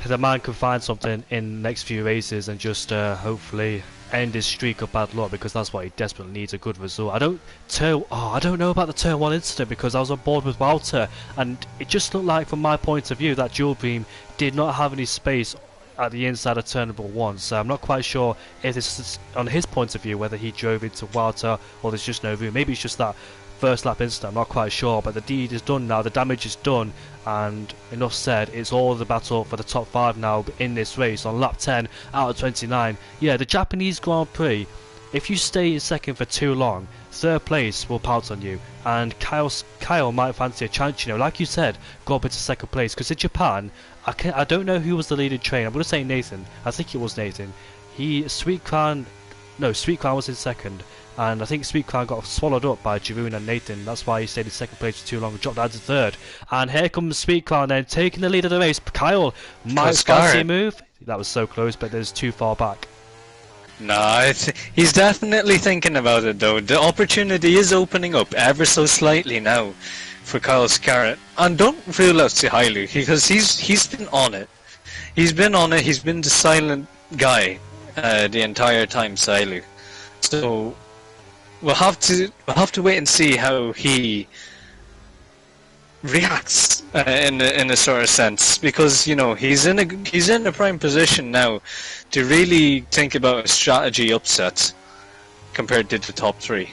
the man can find something in the next few races and just hopefully end his streak of bad luck, because that's what he desperately needs, a good result. I don't know about the turn 1 incident because I was on board with Wouter, and it just looked like, from my point of view, that Julbreen did not have any space at the inside of turn number 1, so I'm not quite sure if this is on his point of view, whether he drove into Wouter or there's just no room. Maybe it's just that first lap incident, I'm not quite sure, but the deed is done now, the damage is done, and enough said. It's all the battle for the top 5 now in this race on lap 10 out of 29. Yeah, the Japanese Grand Prix, if you stay in 2nd for too long, 3rd place will pounce on you, and Kyle might fancy a chance, you know, like you said, go up into 2nd place, because in Japan, I don't know who was the leading train. I'm going to say Nathan. I think it was Nathan. Sweetclan was in 2nd, and I think Sweetclan got swallowed up by Jeroen and Nathan. That's why he stayed in 2nd place for too long and dropped down to 3rd. And here comes Sweetclan then, taking the lead of the race. Kyle might fancy a move. That was so close, but there's too far back. No, he's definitely thinking about it though. The opportunity is opening up ever so slightly now for Kyle Scarrett. And don't rule out Sihailu, because he's been on it. He's been on it, he's been the silent guy the entire time, Sihailu. So we'll have to wait and see how he reacts in a sort of sense, because you know he's in a prime position now to really think about a strategy upset compared to the top 3.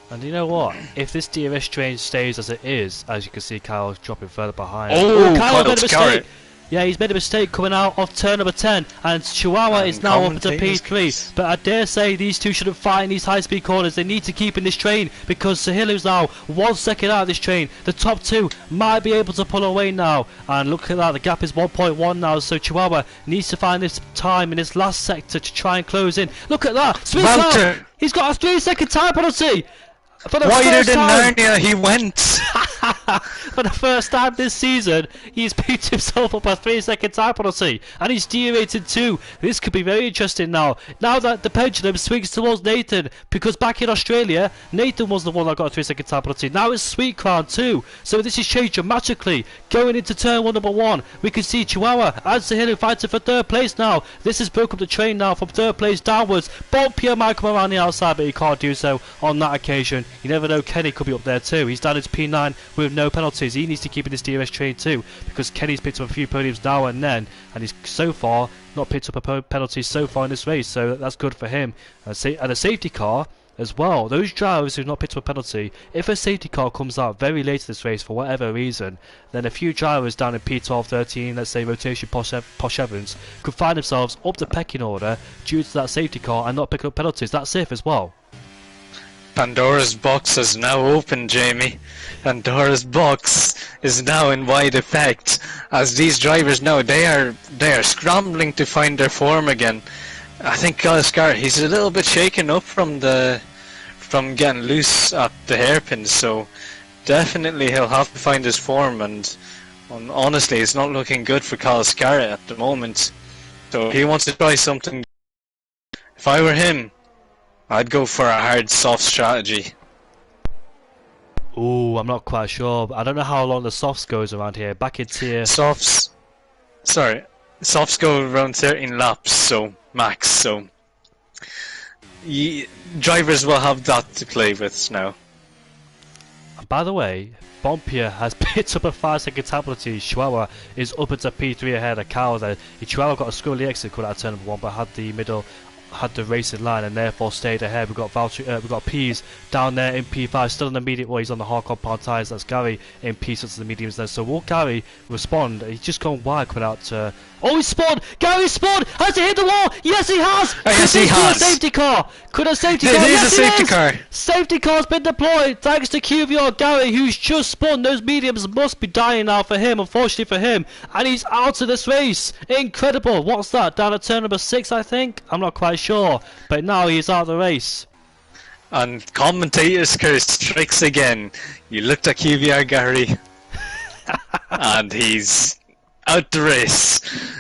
And you know what? If this DRS train stays as it is, as you can see, Kyle's dropping further behind. Oh, Kyle made a mistake. Scarrett. Yeah, he's made a mistake coming out of turn number 10, and Chihuahua is now up to P3. But I dare say these two shouldn't fight in these high-speed corners. They need to keep in this train, because Sahil's now 1 second out of this train. The top 2 might be able to pull away now, and look at that, the gap is 1.1 now, so Chihuahua needs to find this time in this last sector to try and close in. Look at that! Smith, he's got a 3-second time penalty! Wider than Narnia, he went! For the first time this season, he's picked himself up a 3-second time penalty, and he's derated too. This could be very interesting now. Now that the pendulum swings towards Nathan, because back in Australia, Nathan was the one that got a 3-second time penalty. Now it's Sweetclan too. So this has changed dramatically. Going into turn 1, number 1, we can see Chihuahua and Sahil fighting for 3rd place now. This has broken up the train now from 3rd place downwards. Bob Pierre might come around the outside, but he can't do so on that occasion. You never know, Kenny could be up there too. He's down into P9 with no penalties. He needs to keep in this DRS train too, because Kenny's picked up a few podiums now and then, and he's so far not picked up a penalty so far in this race, so that's good for him. And a safety car as well. Those drivers who've not picked up a penalty, if a safety car comes out very late in this race for whatever reason, then a few drivers down in P12, 13, let's say rotation Posh Evans, could find themselves up the pecking order due to that safety car and not pick up penalties. That's safe as well. Pandora's box has now opened, Jamie. Pandora's box is now in wide effect, as these drivers now they are scrambling to find their form again. I think Kyle Scarrett, he's a little bit shaken up from getting loose at the hairpins, so definitely he'll have to find his form, and honestly it's not looking good for Kyle Scarrett at the moment. So he wants to try something. If I were him, I'd go for a hard soft strategy. Ooh, I'm not quite sure. I don't know how long the softs goes around here. Back in tier. Softs go around 13 laps, so max. So drivers will have that to play with now. By the way, Bompia has picked up a 5-second time penalty. Chihuahua is up into P3 ahead of Cow there. Chihuahua got a scully exit cut out of turn number 1, but had the racing line and therefore stayed ahead. We've got Pease down there in P5, still in the medium. Well, he's on the hard compound tyres. That's Gary in P6 to the mediums there. So will Gary respond? He's just gone wide coming out to. Oh, he spawned! Gary spawned! Has he hit the wall? Yes, he has! Yes, he has! Could a safety car! Could a safety car? It is yes, a safety car! Safety car's been deployed thanks to QVR Gary, who's just spawned. Those mediums must be dying now for him, unfortunately for him. And he's out of this race. Incredible! What's that? Down at turn number 6, I think? I'm not quite sure. But now he's out of the race. And commentators curse tricks again. You looked at QVR Gary. And he's out the race.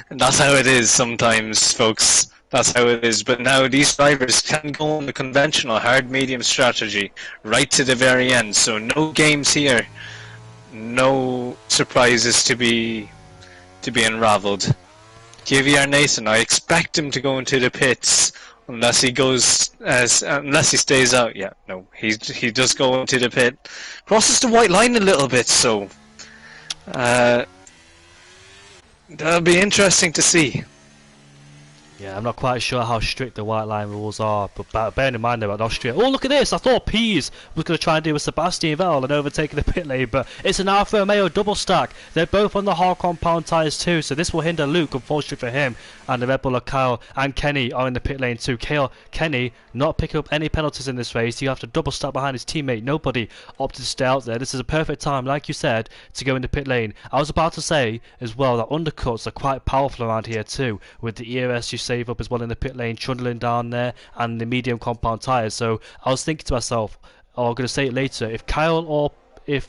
And that's how it is sometimes, folks. That's how it is. But now these drivers can go on the conventional hard medium strategy right to the very end. So no games here. No surprises to be unraveled. QVR Nathan, I expect him to go into the pits unless he stays out. Yeah, no, he does go into the pit. Crosses the white line a little bit, so that'll be interesting to see. Yeah, I'm not quite sure how strict the white line rules are, but bearing in mind they're not strict. Oh, look at this! I thought Pease was going to try and do a Sebastian Vettel and overtaking the pit lane, but it's an Alfa Romeo double stack. They're both on the hard compound tyres too, so this will hinder Luke, unfortunately for him. And the Red Bull of Kyle and Kenny are in the pit lane too. Kenny not picking up any penalties in this race. You have to double stack behind his teammate. Nobody opted to stay out there. This is a perfect time, like you said, to go in the pit lane. I was about to say as well that undercuts are quite powerful around here too, with the ERS you save up as well in the pit lane, trundling down there, and the medium compound tyres. So I was thinking to myself, or I'm going to say it later, if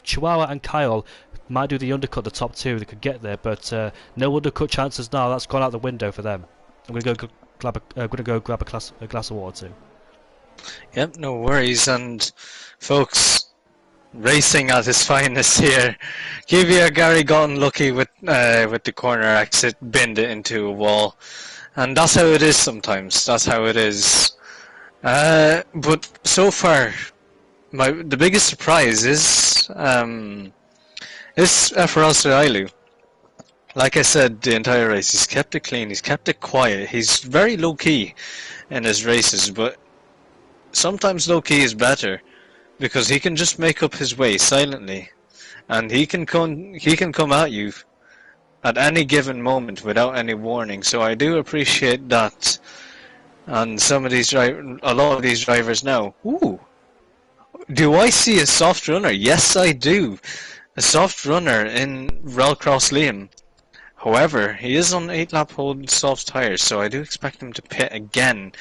Chihuahua and Kyle might do the undercut, the top two, they could get there, but no undercut chances now. That's gone out the window for them. I'm going to go grab a glass of water too. Yep, no worries. And folks, racing at his finest here. QVR Gary got unlucky with the corner exit, binned it into a wall, and that's how it is sometimes. That's how it is. But so far, the biggest surprise is Feral Sirailu. Like I said, the entire race, he's kept it clean, he's kept it quiet. He's very low-key in his races, but sometimes low-key is better, because he can just make up his way silently, and he can come at you at any given moment without any warning. So I do appreciate that. And a lot of these drivers now. Ooh, do I see a soft runner? Yes, I do. A soft runner in Rallycross Liam. However, he is on 8-lap hold soft tyres, so I do expect him to pit again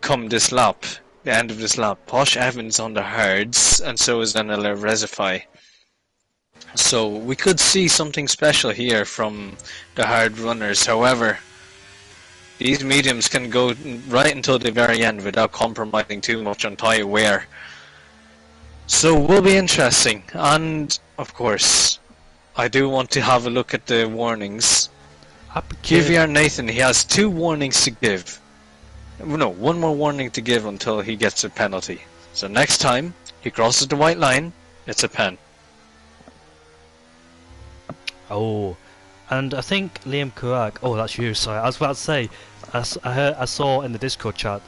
come this lap, the end of this lap. Posh Evans on the hards, and so is Daniela Rezify. So we could see something special here from the hard runners. However, these mediums can go right until the very end without compromising too much on tyre wear. So it will be interesting, and of course I do want to have a look at the warnings. QVR Nathan, he has 2 warnings to give. No, 1 more warning to give until he gets a penalty. So next time he crosses the white line, it's a pen. Oh, and I think Liam Kurak. Oh, that's you. Sorry, I was about to say. I saw in the Discord chat,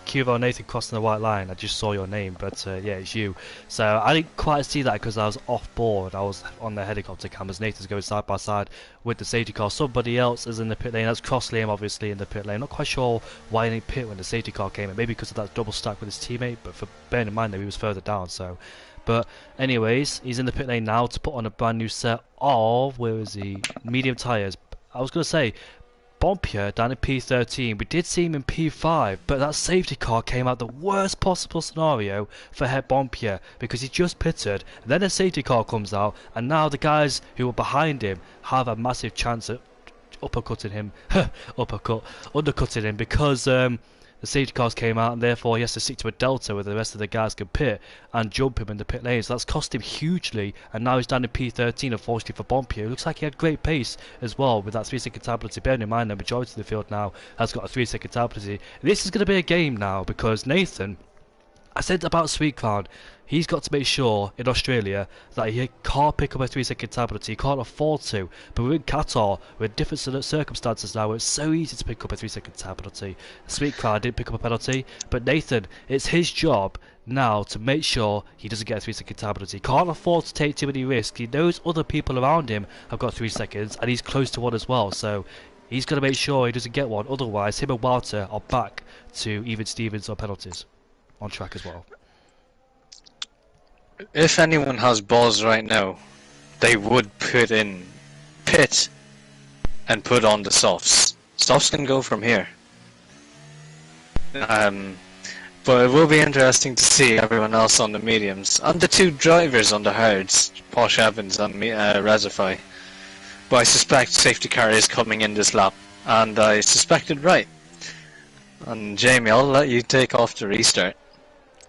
QVR Nathan crossing the white line. I just saw your name, but yeah, it's you. So I didn't quite see that because I was off board. I was on the helicopter cameras. Nathan's going side by side with the safety car. Somebody else is in the pit lane. That's cross Liam, obviously, in the pit lane. Not quite sure why he didn't pit when the safety car came in. Maybe because of that double stack with his teammate. But for bearing in mind that he was further down, so. But anyways, he's in the pit lane now to put on a brand new set of, where is he? Medium tyres. I was going to say, Bompia down in P13. We did see him in P5, but that safety car came out the worst possible scenario for Het Bompia, because he just pitted, then a safety car comes out, and now the guys who were behind him have a massive chance at uppercutting him, undercutting him because the safety cars came out, and therefore he has to stick to a delta where the rest of the guys can pit and jump him in the pit lane. So that's cost him hugely, and now he's down in P13, unfortunately for Bompio. It looks like he had great pace as well with that 3-second time penalty. Bearing in mind the majority of the field now has got a 3-second time penalty. This is going to be a game now because Nathan, I said about Sweet Crown, he's got to make sure in Australia that he can't pick up a 3-second time penalty. He can't afford to. But we're in Qatar, with different circumstances now, where it's so easy to pick up a 3-second time penalty. Sweet Crown didn't pick up a penalty, but Nathan, it's his job now to make sure he doesn't get a 3-second time penalty. He can't afford to take too many risks. He knows other people around him have got 3 seconds, and he's close to one as well. So he's got to make sure he doesn't get one. Otherwise, him and Walter are back to even Stevens on penalties. On track as well. If anyone has balls right now, they would put in pit and put on the softs. Softs can go from here. But it will be interesting to see everyone else on the mediums and the 2 drivers on the hards, Posh Evans and Razify. But I suspect safety car is coming in this lap, and I suspected right. And Jamie, I'll let you take off the restart.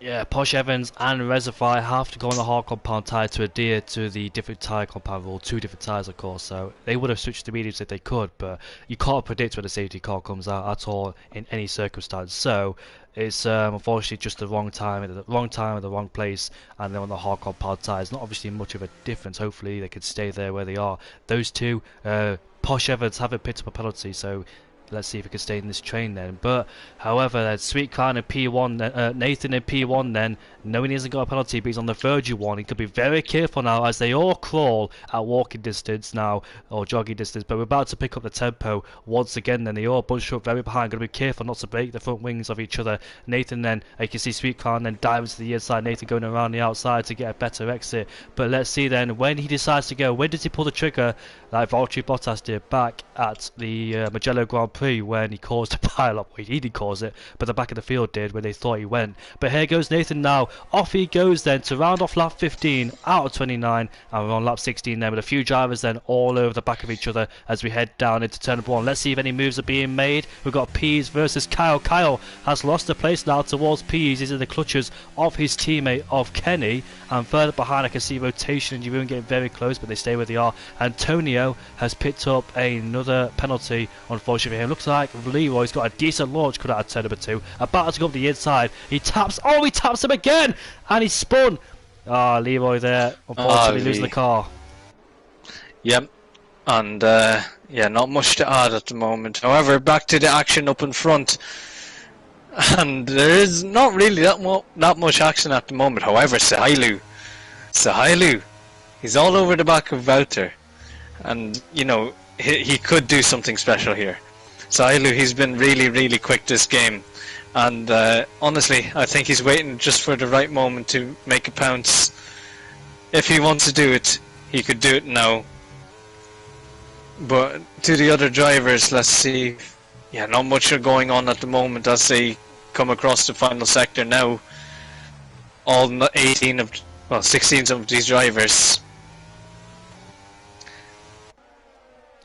Yeah, Posh Evans and Resify have to go on the hard compound tyre to adhere to the different tyre compound rule, 2 different tyres of course, so they would have switched to mediums if they could, but you can't predict when the safety car comes out at all in any circumstance, so it's unfortunately just the wrong time at the wrong place, and they're on the hard compound tyres. Not obviously much of a difference. Hopefully they can stay there where they are. Those 2, Posh Evans haven't picked up a penalty, so let's see if we can stay in this train then. But however, then Sweet Crown in P1, Nathan in P1 then, knowing he hasn't got a penalty, but he's on the verge of one. He could be very careful now as they all crawl at walking distance now, or jogging distance. But we're about to pick up the tempo once again then. They all bunch up very behind. Got to be careful not to break the front wings of each other. Nathan then, you can see Sweet Crown then dives to the inside. Nathan going around the outside to get a better exit. But let's see then, when he decides to go, when does he pull the trigger like Valtteri Bottas did back at the Mugello Grand Prix when he caused a pile-up? Well, he didn't cause it, but the back of the field did when they thought he went. But here goes Nathan now. Off he goes then to round off lap 15 out of 29, and we're on lap 16 then with a few drivers then all over the back of each other as we head down into turn 1. Let's see if any moves are being made. We've got Pease versus Kyle. Kyle has lost the place now towards Pease. He's in the clutches of his teammate of Kenny, and further behind I can see rotation and Jeroen getting very close, but they stay where they are. Antonio has picked up another penalty, unfortunately for him. Looks like Leroy's got a decent launch cut out of turn number 2, about to go up the inside. He taps him again, and he spun. Leroy there, unfortunately losing the car. Yep, and yeah, not much to add at the moment. However, back to the action up in front, and there is not really that much action at the moment. However, Sahailu, he's all over the back of Wouter, and you know he could do something special here. Sahailu, he's been really quick this game, and honestly, I think he's waiting just for the right moment to make a pounce. If he wants to do it, he could do it now. But to the other drivers, let's see. Yeah, not much going on at the moment as they come across the final sector now. All 16 of these drivers.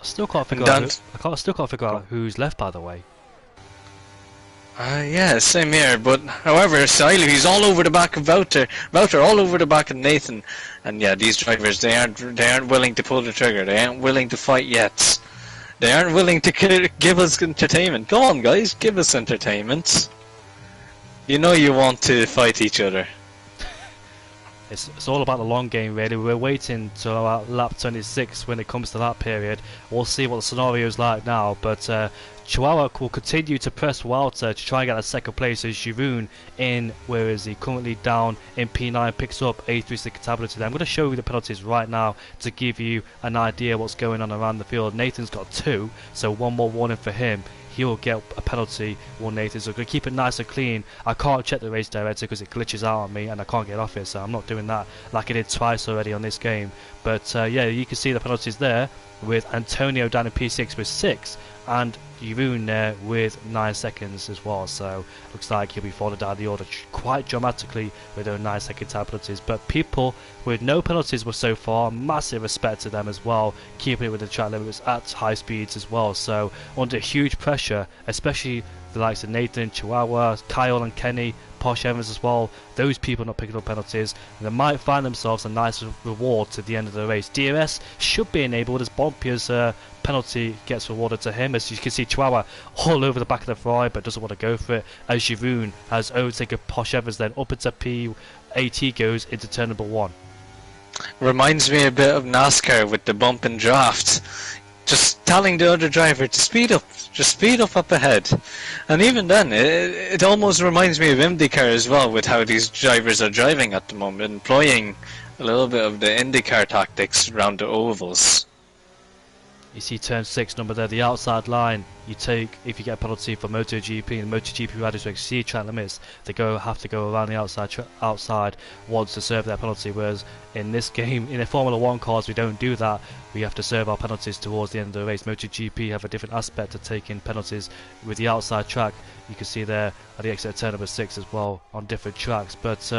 I still can't figure out who's left, by the way. Yeah, same here. But however, Sailu, he's all over the back of Wouter all over the back of Nathan, and yeah, these drivers they aren't willing to pull the trigger. They aren't willing to fight yet. They aren't willing to give us entertainment. Go on, guys, give us entertainment. You know you want to fight each other. It's all about the long game, really. We're waiting till about lap 26 when it comes to that period. We'll see what the scenario is like now, but Chihuahua will continue to press Walter to try and get that second place as Jeroen in, where is he, currently down in P9, picks up a 3-second penalty. I'm going to show you the penalties right now to give you an idea what's going on around the field. Nathan's got 2, so one more warning for him. He'll get a penalty, one Nathan, so I'm going to keep it nice and clean. I can't check the race director because it glitches out on me and I can't get off it, so I'm not doing that like I did twice already on this game. But yeah, you can see the penalties there with Antonio down in P6 with 6 and Jeroen there with 9 seconds as well, so looks like he'll be falling down the order quite dramatically with those 9-second time penalties. But people with no penalties were so far, massive respect to them as well, keeping it with the track limits at high speeds as well. So under huge pressure, especially the likes of Nathan, Chihuahua, Kyle and Kenny, Posh Evans as well, those people not picking up penalties, and they might find themselves a nice reward to the end of the race. DRS should be enabled as Bompier's penalty gets rewarded to him. As you can see, Chihuahua all over the back of the fry but doesn't want to go for it, as Jeroen has overtaken Posh Evans, then up into P8 goes into turn number 1. Reminds me a bit of NASCAR with the bump and draft. Just telling the other driver to speed up, just speed up ahead. And even then, it almost reminds me of IndyCar as well, with how these drivers are driving at the moment, employing a little bit of the IndyCar tactics around the ovals. You see turn 6 number there, the outside line you take if you get a penalty for MotoGP, and MotoGP riders who exceed track limits, they have to go around the outside once to serve their penalty, whereas in this game, in the Formula 1 cars, we don't do that. We have to serve our penalties towards the end of the race. MotoGP have a different aspect of taking penalties with the outside track. You can see there at the exit of turn number 6 as well on different tracks. But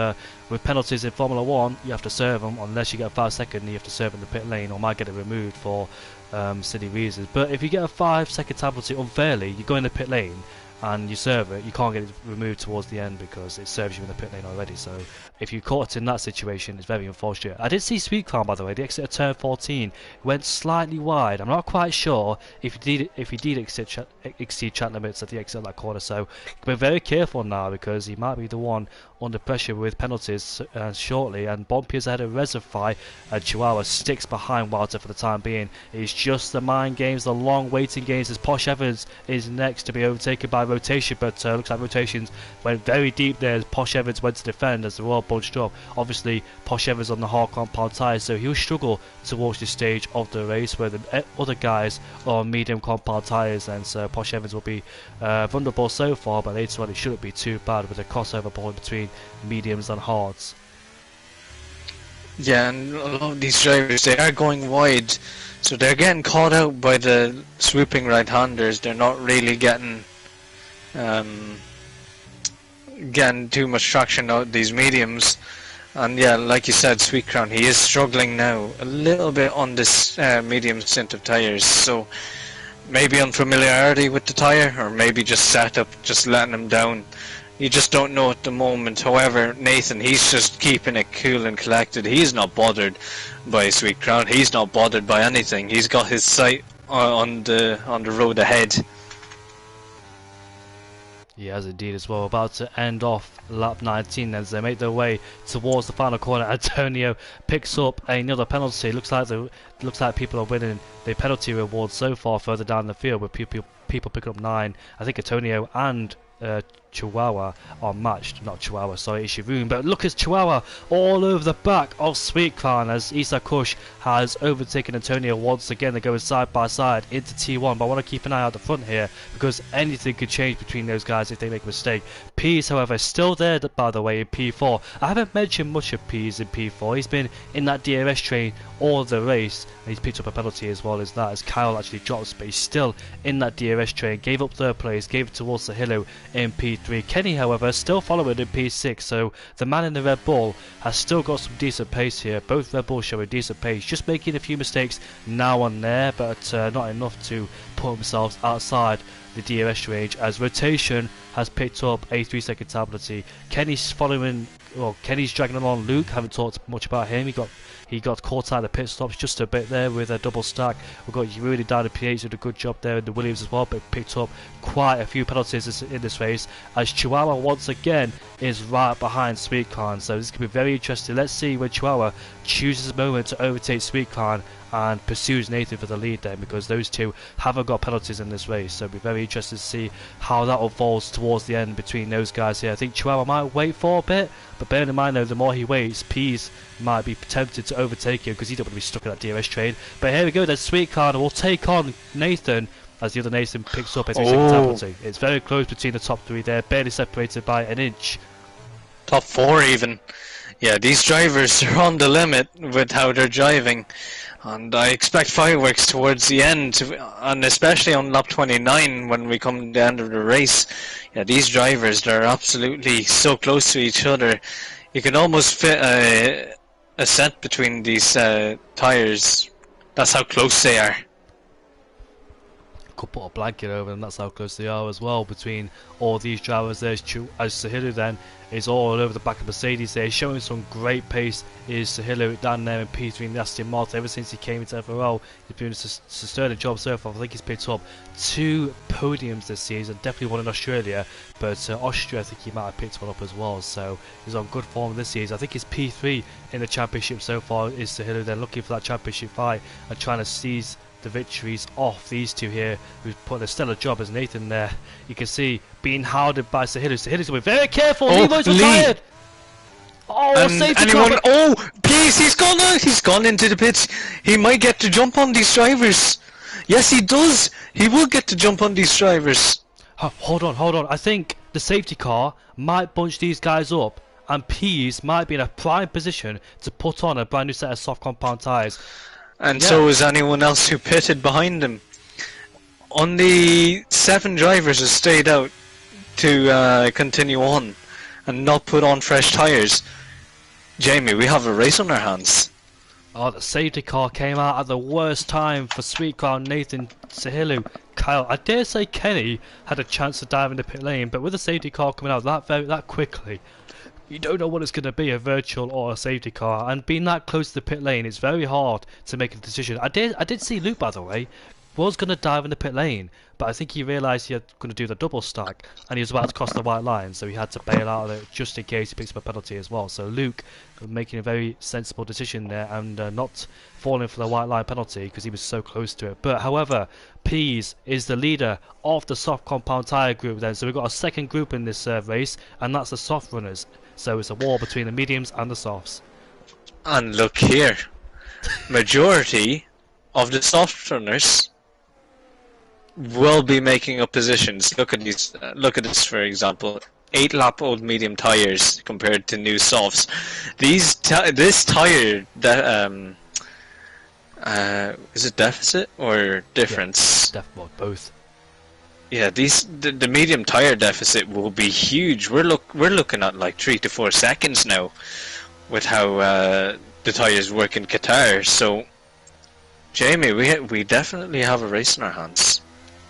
with penalties in Formula 1, you have to serve them unless you get a 5 second. You have to serve in the pit lane or might get it removed for silly reasons. But if you get a 5 second time penalty unfairly, you go in the pit lane and you serve it, you can't get it removed towards the end because it serves you in the pit lane already. So if you caught in that situation, it's very unfortunate. I did see Sweet Crown, by the way, the exit of turn 14 went slightly wide. I'm not quite sure if he did exceed track limits at the exit of that corner, so be very careful now because he might be the one under pressure with penalties shortly. And Bompier's ahead of Reservoir, and Chihuahua sticks behind Walter for the time being. It's just the mind games, the long waiting games, as Posh Evans is next to be overtaken by Rotation, but looks like Rotations went very deep there as Posh Evans went to defend as they're all bunched up. Obviously Posh Evans on the hard compound tyres, so he'll struggle towards this stage of the race where the other guys are on medium compound tyres, and so Posh Evans will be vulnerable so far, but later on it shouldn't be too bad with a crossover point between mediums and hards. Yeah, and a lot of these drivers, they are going wide, so they're getting caught out by the swooping right-handers. They're not really getting too much traction out these mediums. And yeah, like you said, Sweet Crown, he is struggling now a little bit on this medium stint of tyres, so maybe unfamiliarity with the tyre, or maybe just setup just letting him down. You just don't know at the moment. However, Nathan, he's just keeping it cool and collected. He's not bothered by Sweet Crown. He's not bothered by anything. He's got his sight on the road ahead. He has indeed as well. About to end off lap 19 as they make their way towards the final corner. Antonio picks up another penalty. Looks like people are winning the penalty reward so far further down the field, with people picking up 9. I think Antonio and Chihuahua are matched, not Chihuahua, sorry, it's Jeroen. But look at Chihuahua all over the back of Sweet Crown as Isa Kush has overtaken Antonio once again. They're going side by side into T1, but I want to keep an eye out the front here because anything could change between those guys if they make a mistake. Pease, however, is still there, by the way, in P4. I haven't mentioned much of Pease in P4. He's been in that DRS train all the race, and he's picked up a penalty as well as that, as Kyle actually drops, but he's still in that DRS train. Gave up third place, gave it towards Sahilo in P3. Kenny, however, still following in P6, so the man in the Red Bull has still got some decent pace here. Both Red Bulls showing decent pace, just making a few mistakes now and there, but not enough to put themselves outside the DRS range, as Rotation has picked up a 3-second time penalty. Kenny's following, well, Kenny's dragging along Luke. Haven't talked much about him. He got caught out of the pit stops just a bit there with a double stack. We've got really down to P8, did a good job there in the Williams as well, but picked up quite a few penalties in this race, as Chihuahua once again is right behind Sweet Crown. So this could be very interesting. Let's see when Chihuahua chooses a moment to overtake Sweet Crown and pursues Nathan for the lead there, because those two haven't got penalties in this race. So it'll be very interesting to see how that unfolds towards the end between those guys here. I think Chihuahua might wait for a bit, but bearing in mind though, the more he waits, Pease might be tempted to overtake him because he don't want to be stuck in that DRS train. But here we go, then Sweet Crown will take on Nathan as the other Nathan picks up a 3-second time penalty. It's very close between the top three there, barely separated by an inch. top 4 even. Yeah, these drivers are on the limit with how they're driving, and I expect fireworks towards the end, and especially on lap 29 when we come to the end of the race. Yeah, these drivers, they're absolutely so close to each other. You can almost fit a set between these tires. That's how close they are. Could put a blanket over them, that's how close they are as well between all these drivers there. As Sahilu then is all over the back of Mercedes there, showing some great pace. Is Sahilu down there in P3 in the Aston Martin. Ever since he came into FRL, he's been doing a sterling job so far. I think he's picked up 2 podiums this season, definitely one in Australia, but Austria I think he might have picked one up as well, so he's on good form this season. I think he's P3 in the championship so far. Is Sahilu then looking for that championship fight and trying to seize the victories off these two here, who's put a stellar job as Nathan there. You can see being hounded by Sahilu. Sahilu's going to be very careful. Leroy's retired. Oh, safety car. Oh, please, he's gone out. He's gone into the pits. He might get to jump on these drivers. Yes, he does. He will get to jump on these drivers. Hold on. I think the safety car might bunch these guys up, and Pease might be in a prime position to put on a brand new set of soft compound tyres. And so is anyone else who pitted behind him. Only 7 drivers have stayed out to continue on and not put on fresh tyres. Jamie, we have a race on our hands. Oh, the safety car came out at the worst time for Sweet Crown, Nathan, Sahilu, Kyle. I dare say Kenny had a chance to dive in the pit lane, but with the safety car coming out that quickly, you don't know what it's going to be, a virtual or a safety car, and being that close to the pit lane, it's very hard to make a decision. I did see Luke, by the way, was going to dive in the pit lane, but I think he realised he had going to do the double stack, and he was about to cross the white line, so he had to bail out of it just in case he picks up a penalty as well. So Luke making a very sensible decision there and not falling for the white line penalty because he was so close to it. But however, Pease is the leader of the soft compound tyre group then, so we've got a second group in this race, and that's the soft runners. So it's a war between the mediums and the softs. And look here, majority of the soft runners will be making up positions. Look at these. Look at this, for example. 8-lap old medium tires compared to new softs. This tire that is it deficit or difference? Yeah, both. Yeah, the medium tire deficit will be huge. We're looking at like 3 to 4 seconds now, with how the tires work in Qatar. So, Jamie, we definitely have a race in our hands.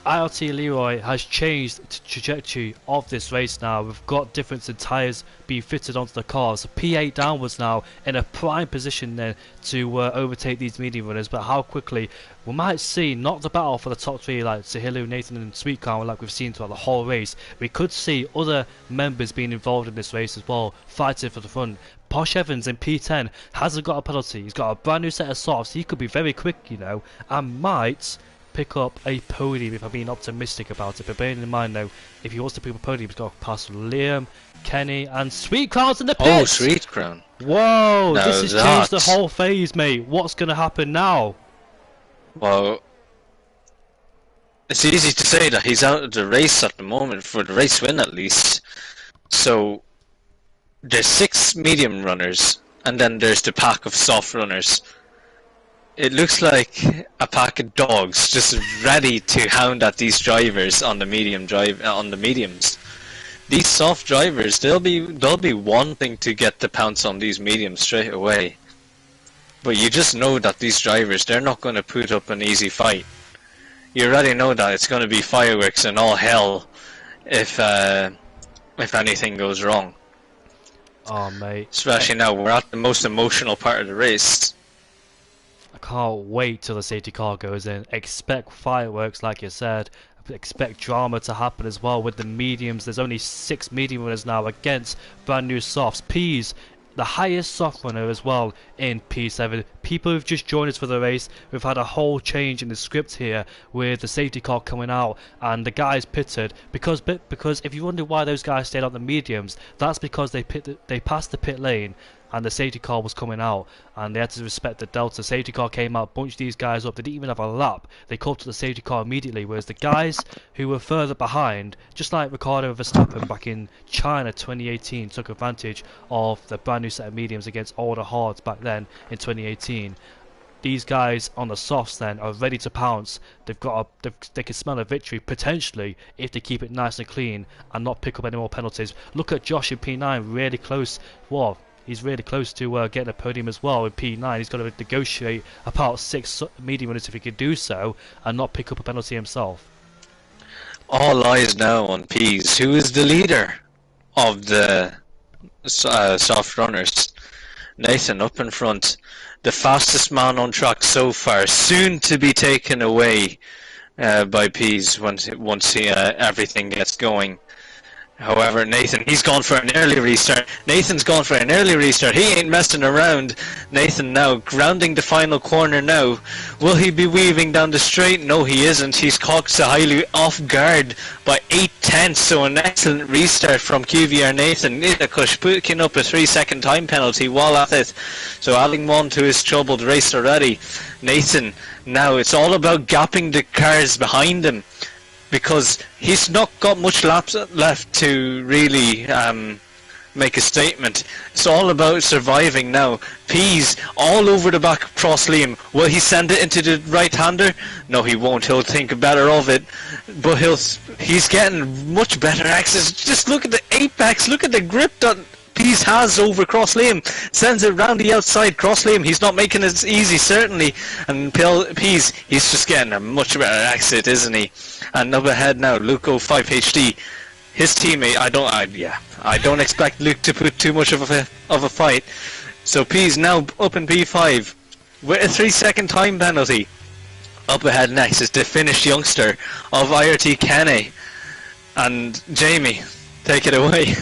IRT Leroy has changed the trajectory of this race now. We've got difference in tyres being fitted onto the cars. P8 downwards now in a prime position then to overtake these medium runners. But how quickly we might see not the battle for the top 3 like Sahilu, Nathan and Sweet Car like we've seen throughout the whole race. We could see other members being involved in this race as well, fighting for the front. Posh Evans in P10 hasn't got a penalty. He's got a brand new set of softs. He could be very quick, you know, and might pick up a podium if I'm being optimistic about it. But bearing in mind though, if he wants to pick up a podium, he's got to pass Liam, Kenny and Sweet Crown's in the pit. Oh, Sweet Crown. Whoa, this has changed the whole phase, mate. What's going to happen now? Well, it's easy to say that he's out of the race at the moment, for the race win at least. So there's 6 medium runners and then there's the pack of soft runners. It looks like a pack of dogs just ready to hound at these drivers on the mediums. These soft drivers, they'll be wanting to get the pounce on these mediums straight away. But you just know that these drivers, they're not going to put up an easy fight. You already know that it's going to be fireworks and all hell if anything goes wrong. Oh, mate. Especially now, we're at the most emotional part of the race. I can't wait till the safety car goes in. Expect fireworks, like you said. Expect drama to happen as well with the mediums. There's only 6 medium runners now against brand new softs. Pease, the highest soft runner as well in P7. people who've just joined us for the race, we've had a whole change in the script here with the safety car coming out and the guys pitted because if you wonder why those guys stayed on the mediums, that's because they passed the pit lane and the safety car was coming out and they had to respect the delta. Safety car came out, bunched these guys up, they didn't even have a lap, they caught to the safety car immediately, whereas the guys who were further behind, just like Ricardo Verstappen back in China 2018, took advantage of the brand new set of mediums against older hards back then in 2018. These guys on the softs then are ready to pounce. They can smell a victory potentially if they keep it nice and clean and not pick up any more penalties. Look at Josh in P9, really close. Well, he's really close to getting a podium as well in P9. He's got to negotiate about 6 medium runners if he can do so and not pick up a penalty himself. All eyes now on Pease, who is the leader of the soft runners. Nathan up in front, the fastest man on track so far, soon to be taken away by Pease once everything gets going. However, Nathan, he's gone for an early restart. Nathan's gone for an early restart. He ain't messing around. Nathan now grounding the final corner now. Will he be weaving down the straight? No, he isn't. He's caught Sahili off guard by 8/10. So an excellent restart from QVR Nathan. Nitakush picking up a 3-second time penalty while at it. So adding one to his troubled race already. Nathan, now it's all about gapping the cars behind him, because he's not got much laps left to really make a statement. It's all about surviving now. Pease all over the back of Cross Liam. Will he send it into the right-hander? No, he won't. He'll think better of it. But he's getting much better access. Just look at the apex. Look at the grip that Pease has over Cross Liam. Sends it round the outside. Cross Liam, he's not making it easy, certainly. And Pease, he's just getting a much better exit, isn't he? And up ahead now, Luke 05 HD. His teammate, I don't expect Luke to put too much of a fight. So Pease now up in P5 with a 3-second time penalty. Up ahead next is the Finnish youngster of IRT Kene. And Jamie, take it away.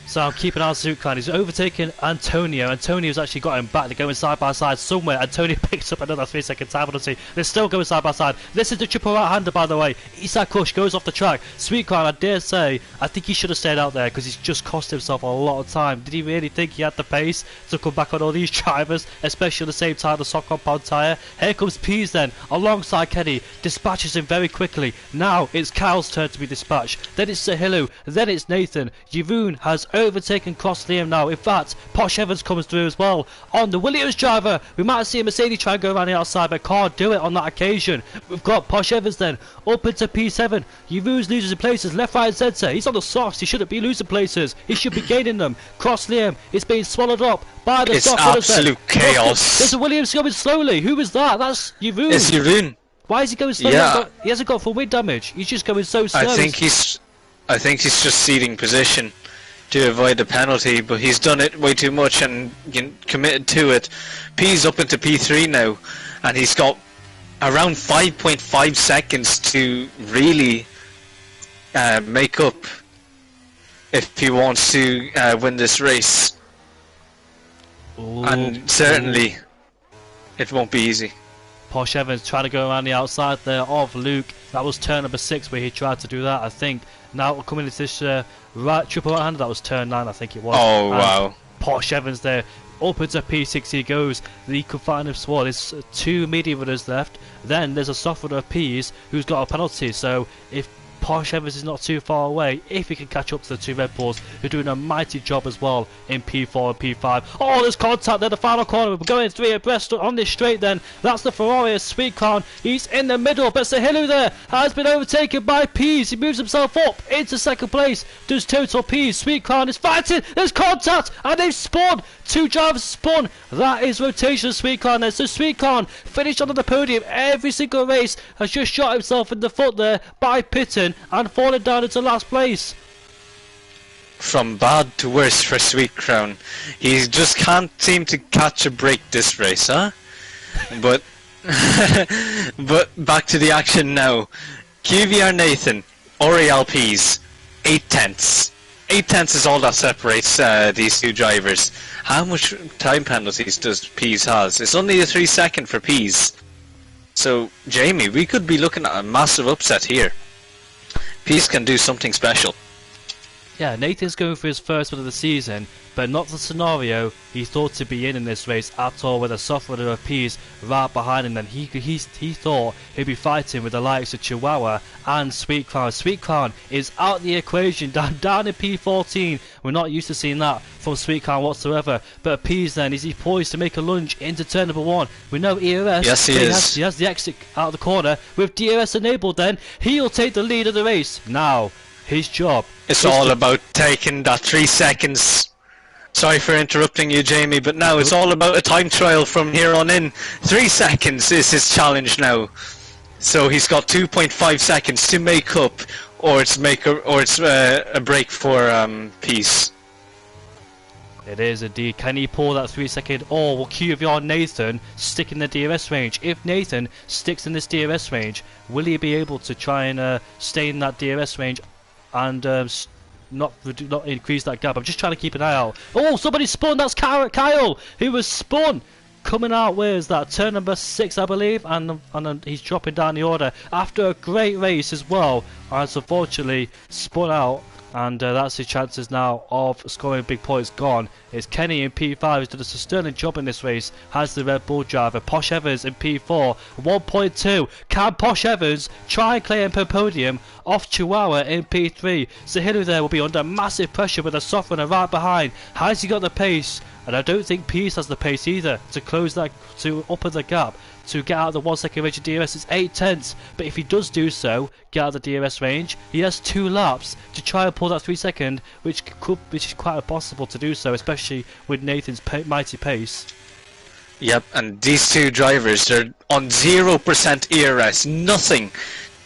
So I'm keeping on Zuclan. He's overtaken Antonio. Antonio's actually got him back. They're going side by side somewhere. Antonio picks up another 3-second time penalty. They're still going side by side. This is the triple right-hander, by the way. Isak Kush goes off the track. Sweetcrown, I dare say, I think he should have stayed out there because he's just cost himself a lot of time. Did he really think he had the pace to come back on all these drivers, especially at the same time the soft compound tyre? Here comes Pease then, alongside Kenny. Dispatches him very quickly. Now it's Kyle's turn to be dispatched. Then it's Sahilu. Then it's Nathan. Yavoon has overtaken Cross Liam now. In fact, Posh Evans comes through as well on the Williams driver. We might see a Mercedes try and go around the outside, but can't do it on that occasion. We've got Posh Evans then up into P7. Yavoon's losing places left, right and centre. He's on the softs. He shouldn't be losing places. He should be gaining them. Cross Liam is being swallowed up by the soft. It's absolute chaos. There's a Williams going slowly. Who was that? That's Yavoon. It's Yavoon. Why is he going slowly? Yeah. He hasn't got full wind damage. He's just going so slow. I think he's just ceding position to avoid the penalty, but he's done it way too much and committed to it. P's up into P3 now, and he's got around 5.5 seconds to really make up if he wants to win this race. Ooh, and certainly it won't be easy. Posh Evans trying to go around the outside there of Luke. That was turn number 6 where he tried to do that, I think. Now coming into this triple right-hander, that was turn 9, I think it was. Oh, wow. Posh Evans there, up into P6 he goes. The confinement squad, there's 2 medium runners left. Then there's a soft runner of P's who's got a penalty. So if Posh Evans is not too far away, if he can catch up to the 2 Red Bulls, who are doing a mighty job as well in P4 and P5. Oh, there's contact there, the final corner. We're going 3 abreast on this straight then. That's the Ferrari of Sweetcrown. He's in the middle, but Sahilu there has been overtaken by Pease. He moves himself up into second place. Does total Pease. Sweetcrown is fighting. There's contact, and they've spun. 2 drivers spun. That is rotation of Sweetcrown there. So Sweetcrown finished on the podium every single race. Has just shot himself in the foot there by pitting and falling down into last place. From bad to worse for Sweetcrown. He just can't seem to catch a break this race, huh? But but back to the action now. QVR Nathan, Oriel Pease, 8/10. 8/10 is all that separates these two drivers. How much time penalties does Pease has? It's only a 3-second for Pease. So, Jamie, we could be looking at a massive upset here. Pease can do something special. Yeah, Nathan's going for his first win of the season, but not the scenario he thought to be in this race at all, with a soft runner of Pease right behind him. Then he thought he'd be fighting with the likes of Chihuahua and Sweet Clown. Sweet Clown is out the equation, down in P14. We're not used to seeing that from Sweet Clown whatsoever. But Pease then, is he poised to make a lunge into turn number 1? We know ERS. Yes, he is. He has the exit out of the corner. With DRS enabled then, he'll take the lead of the race. Now, his job. It's all about taking that 3 seconds. Sorry for interrupting you, Jamie, but now it's all about a time trial from here on in. 3 seconds is his challenge now. So he's got 2.5 seconds to make up, or it's a break for Peace. It is indeed. Can he pull that 3-second, or will QVR Nathan stick in the DRS range? If Nathan sticks in this DRS range, will he be able to try and stay in that DRS range and not increase that gap? I'm just trying to keep an eye out. Oh, somebody spun. That's Kyle who was spun. Coming out, where is that? Turn number 6, I believe, and he's dropping down the order after a great race as well. As unfortunately spun out, and that's his chances now of scoring big points gone. It's Kenny in P5 who's done a sterling job in this race, has the Red Bull driver. Posh Evans in P4, 1.2. Can Posh Evans try and claim a podium off Chihuahua in P3? Zahilu there will be under massive pressure with a soft runner right behind. Has he got the pace? And I don't think Peace has the pace either to close that, to open the gap, to get out of the 1 second range of DRS. It's 8/10, but if he does do so, get out of the DRS range, he has 2 laps to try and pull that 3 second, which is quite impossible to do so, especially with Nathan's mighty pace. Yep, and these two drivers, they're on 0% ERS, nothing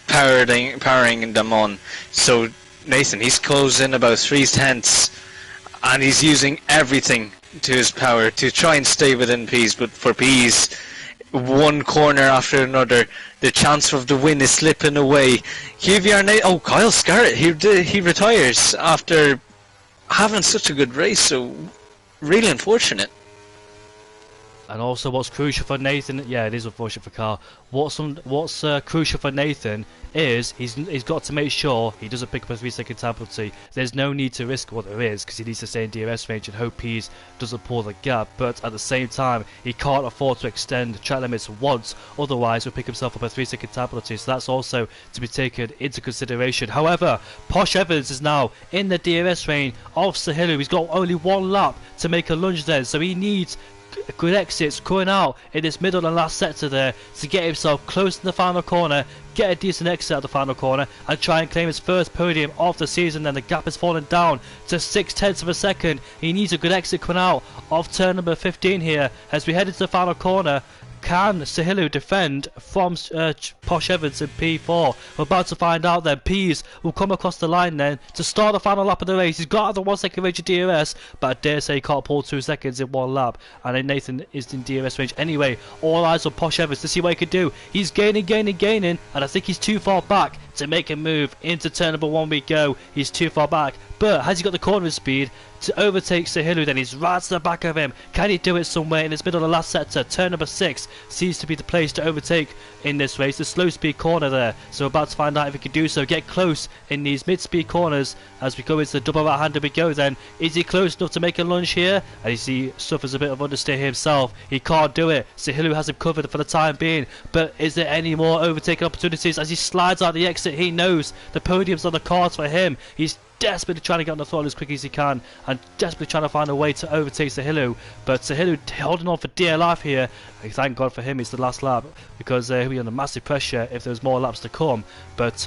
powering them on. So Nathan, he's closed in about 3/10, and he's using everything to his power to try and stay within Pease. But for Pease, one corner after another, the chance of the win is slipping away. Oh, Kyle Scarrett, he retires after having such a good race, so really unfortunate. And also, what's crucial for Nathan? Yeah, it is unfortunate for Carl. What's crucial for Nathan is he's got to make sure he doesn't pick up a 3 second penalty. There's no need to risk what there is, because he needs to stay in DRS range and hope Pease doesn't pull the gap. But at the same time, he can't afford to extend track limits once, otherwise he'll pick himself up a 3 second penalty. So that's also to be taken into consideration. However, Posh Evans is now in the DRS range of Zahilu. He's got only 1 lap to make a lunge then, so he needs good exits going out in this middle and last sector there to get himself close to the final corner, get a decent exit at the final corner, and try and claim his first podium of the season. Then the gap has fallen down to 0.6 of a second. He needs a good exit coming out of turn number 15 here as we head into the final corner. Can Zahilu defend from Posh Evans in P4? We're about to find out then. Pease will come across the line then to start the final lap of the race. He's got out of the 1 second range of DRS, but I dare say he can't pull 2 seconds in 1 lap. And then Nathan is in DRS range anyway. All eyes on Posh Evans to see what he can do. He's gaining, and I think he's too far back to make a move. Into turn number 1 we go. He's too far back, but has he got the corner speed to overtake Zahilu? Then he's right to the back of him. Can he do it somewhere in his middle of the last sector? Turn number 6 seems to be the place to overtake in this race. The slow speed corner there, so we're about to find out if he can do so. Get close in these mid speed corners as we go into the double right hander we go then. Is he close enough to make a lunge here? And he suffers a bit of understeer himself. He can't do it. Zahilu has him covered for the time being, but is there any more overtaking opportunities as he slides out the exit? He knows the podium's on the cards for him. He's desperately trying to get on the throttle as quick as he can and desperately trying to find a way to overtake Zahilu, but Zahilu holding on for dear life here. Thank God for him it's the last lap, because he'll be under massive pressure if there's more laps to come. But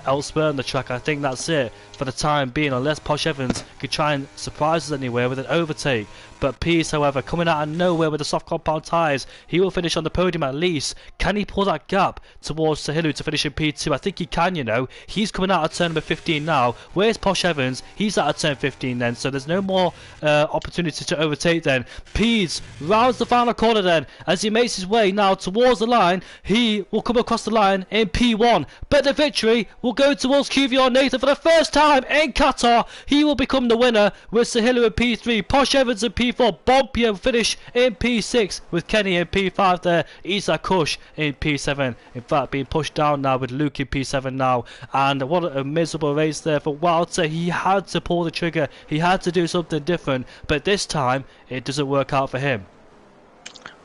elsewhere on the track, I think that's it for the time being, unless Posh Evans could try and surprise us anywhere with an overtake. But Pease, however, coming out of nowhere with the soft compound tyres, he will finish on the podium at least. Can he pull that gap towards Zahilu to finish in P2? I think he can, you know. He's coming out of turn number 15 now. Where's Posh Posh Evans, he's out of turn 15 then, so there's no more opportunity to overtake then. Pease rounds the final corner then, as he makes his way now towards the line. He will come across the line in P1, but the victory will go towards QVR Nathan for the first time in Qatar. He will become the winner with Sahila in P3, Posh Evans in P4, Bompia finish in P6 with Kenny in P5 there, Isa Kush in P7, in fact being pushed down now with Luke in P7 now. And what a miserable race there for Walter. He had to pull the trigger, he had to do something different, but this time it doesn't work out for him.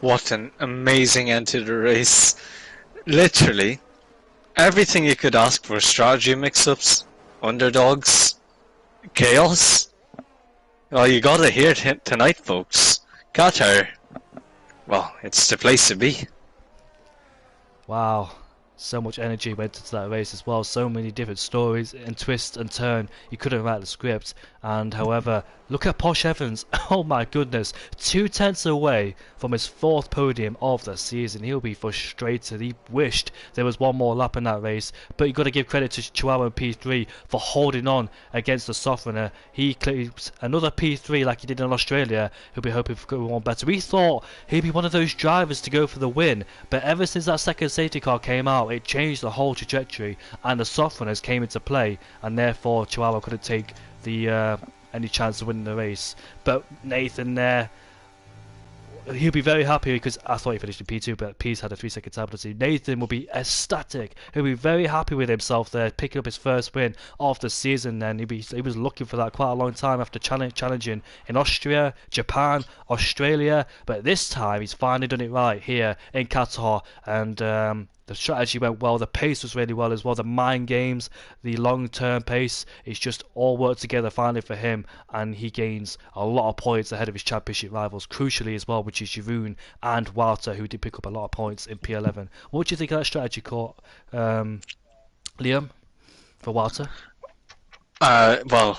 What an amazing end to the race. Literally everything you could ask for: strategy mix-ups, underdogs, chaos. Well, you got it here tonight, folks. Qatar, well, it's the place to be. Wow, so much energy went into that race as well. So many different stories and twists and turn. You couldn't write the script. And however, look at Posh Evans. Oh my goodness, 2/10 away from his 4th podium of the season. He'll be frustrated. He wished there was one more lap in that race. But you've got to give credit to Chihuahua in P3 for holding on against the softener. He claims another P3 like he did in Australia. He'll be hoping for one better. We thought he'd be one of those drivers to go for the win. But ever since that second safety car came out, it changed the whole trajectory. And the softeners came into play. And therefore Chihuahua couldn't take the any chance of winning the race. But Nathan there, he'll be very happy because I thought he finished in P2, but Pease had a 3-second time penalty. Nathan will be ecstatic. He'll be very happy with himself there, picking up his first win of the season. Then he was looking for that quite a long time after challenging in Austria, Japan, Australia, but this time he's finally done it right here in Qatar. And the strategy went well, the pace was really well as well, the mind games, the long-term pace, it's just all worked together finally for him, and he gains a lot of points ahead of his championship rivals, crucially as well, which is Jeroen and Walter, who did pick up a lot of points in P11. What do you think of that strategy, Liam, for Walter? Well,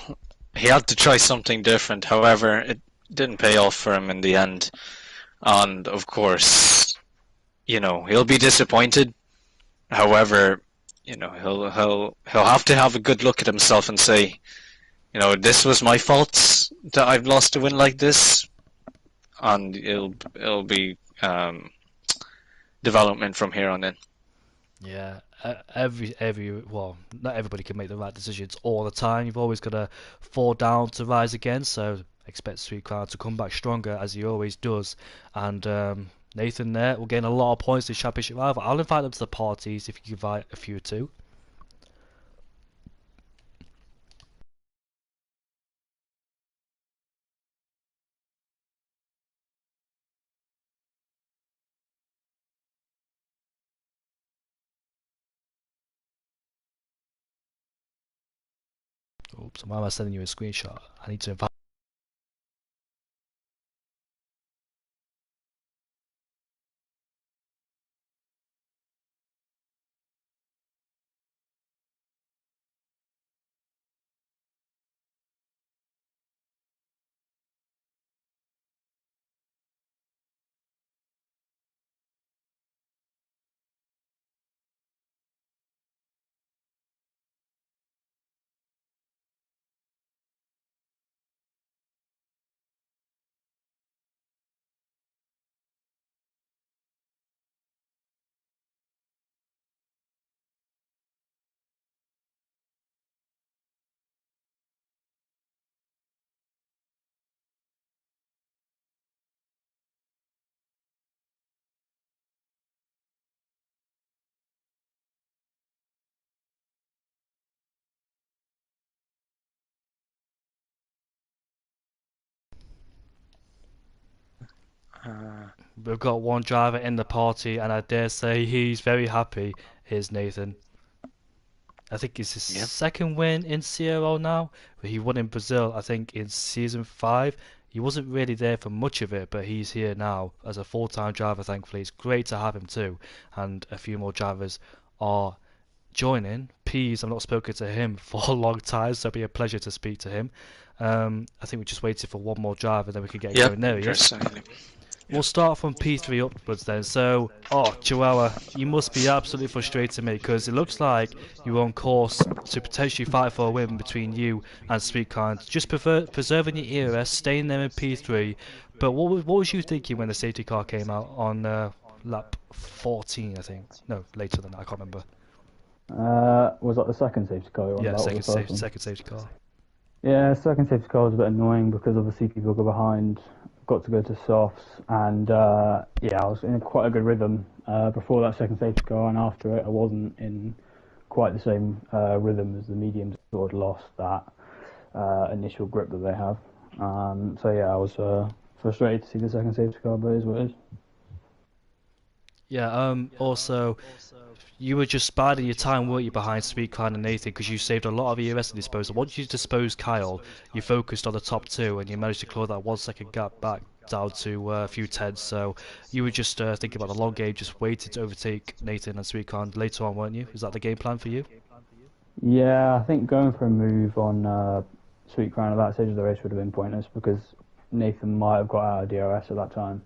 he had to try something different, however, it didn't pay off for him in the end. And of course, you know, he'll be disappointed. However, you know, he'll have to have a good look at himself and say, you know, this was my fault that I've lost a win like this, and it'll be development from here on in. Yeah, well, not everybody can make the right decisions all the time. You've always got to fall down to rise again. So expect Sweet Crown to come back stronger as he always does. And Nathan there will gain a lot of points to his championship rival. I'll invite them to the parties if you can invite a few too. Oops, why am I sending you a screenshot? I need to invite. We've got one driver in the party, and I dare say he's very happy. Here's Nathan. I think it's his second win in CRO now. He won in Brazil, I think, in season 5. He wasn't really there for much of it, but he's here now as a full-time driver, thankfully. It's great to have him too. And a few more drivers are joining. Pease, I've not spoken to him for a long time, so it'll be a pleasure to speak to him. I think we're just waiting for one more driver, then we can get going. There he is. we'll start from P3 upwards then. So, Chihuahua, you must be absolutely frustrated, mate, because it looks like you're on course to potentially fight for a win between you and Sweetkind. Just preserving your ERS, staying there in P3. But what was you thinking when the safety car came out on lap 14, I think? No, later than that, I can't remember. Was that the second safety car you're on Yeah, about, or the first one? second safety car. Yeah, second safety car was a bit annoying because obviously people go behind, got to go to softs, and yeah, I was in quite a good rhythm before that second safety car, and after it, I wasn't in quite the same rhythm as the mediums. Sort of lost that initial grip that they have. So yeah, I was frustrated to see the second safety car, but it is what it is. Yeah, also, you were just biding your time, weren't you, behind Sweetkind and Nathan, because you saved a lot of ERS to disposal. Once you disposed Kyle, you focused on the top two, and you managed to claw that 1 second gap back down to a few tenths. So you were just thinking about the long game, just waiting to overtake Nathan and Sweetkind later on, weren't you? Is that the game plan for you? Yeah, I think going for a move on Sweet Crown at that stage of the race would have been pointless because Nathan might have got out of DRS at that time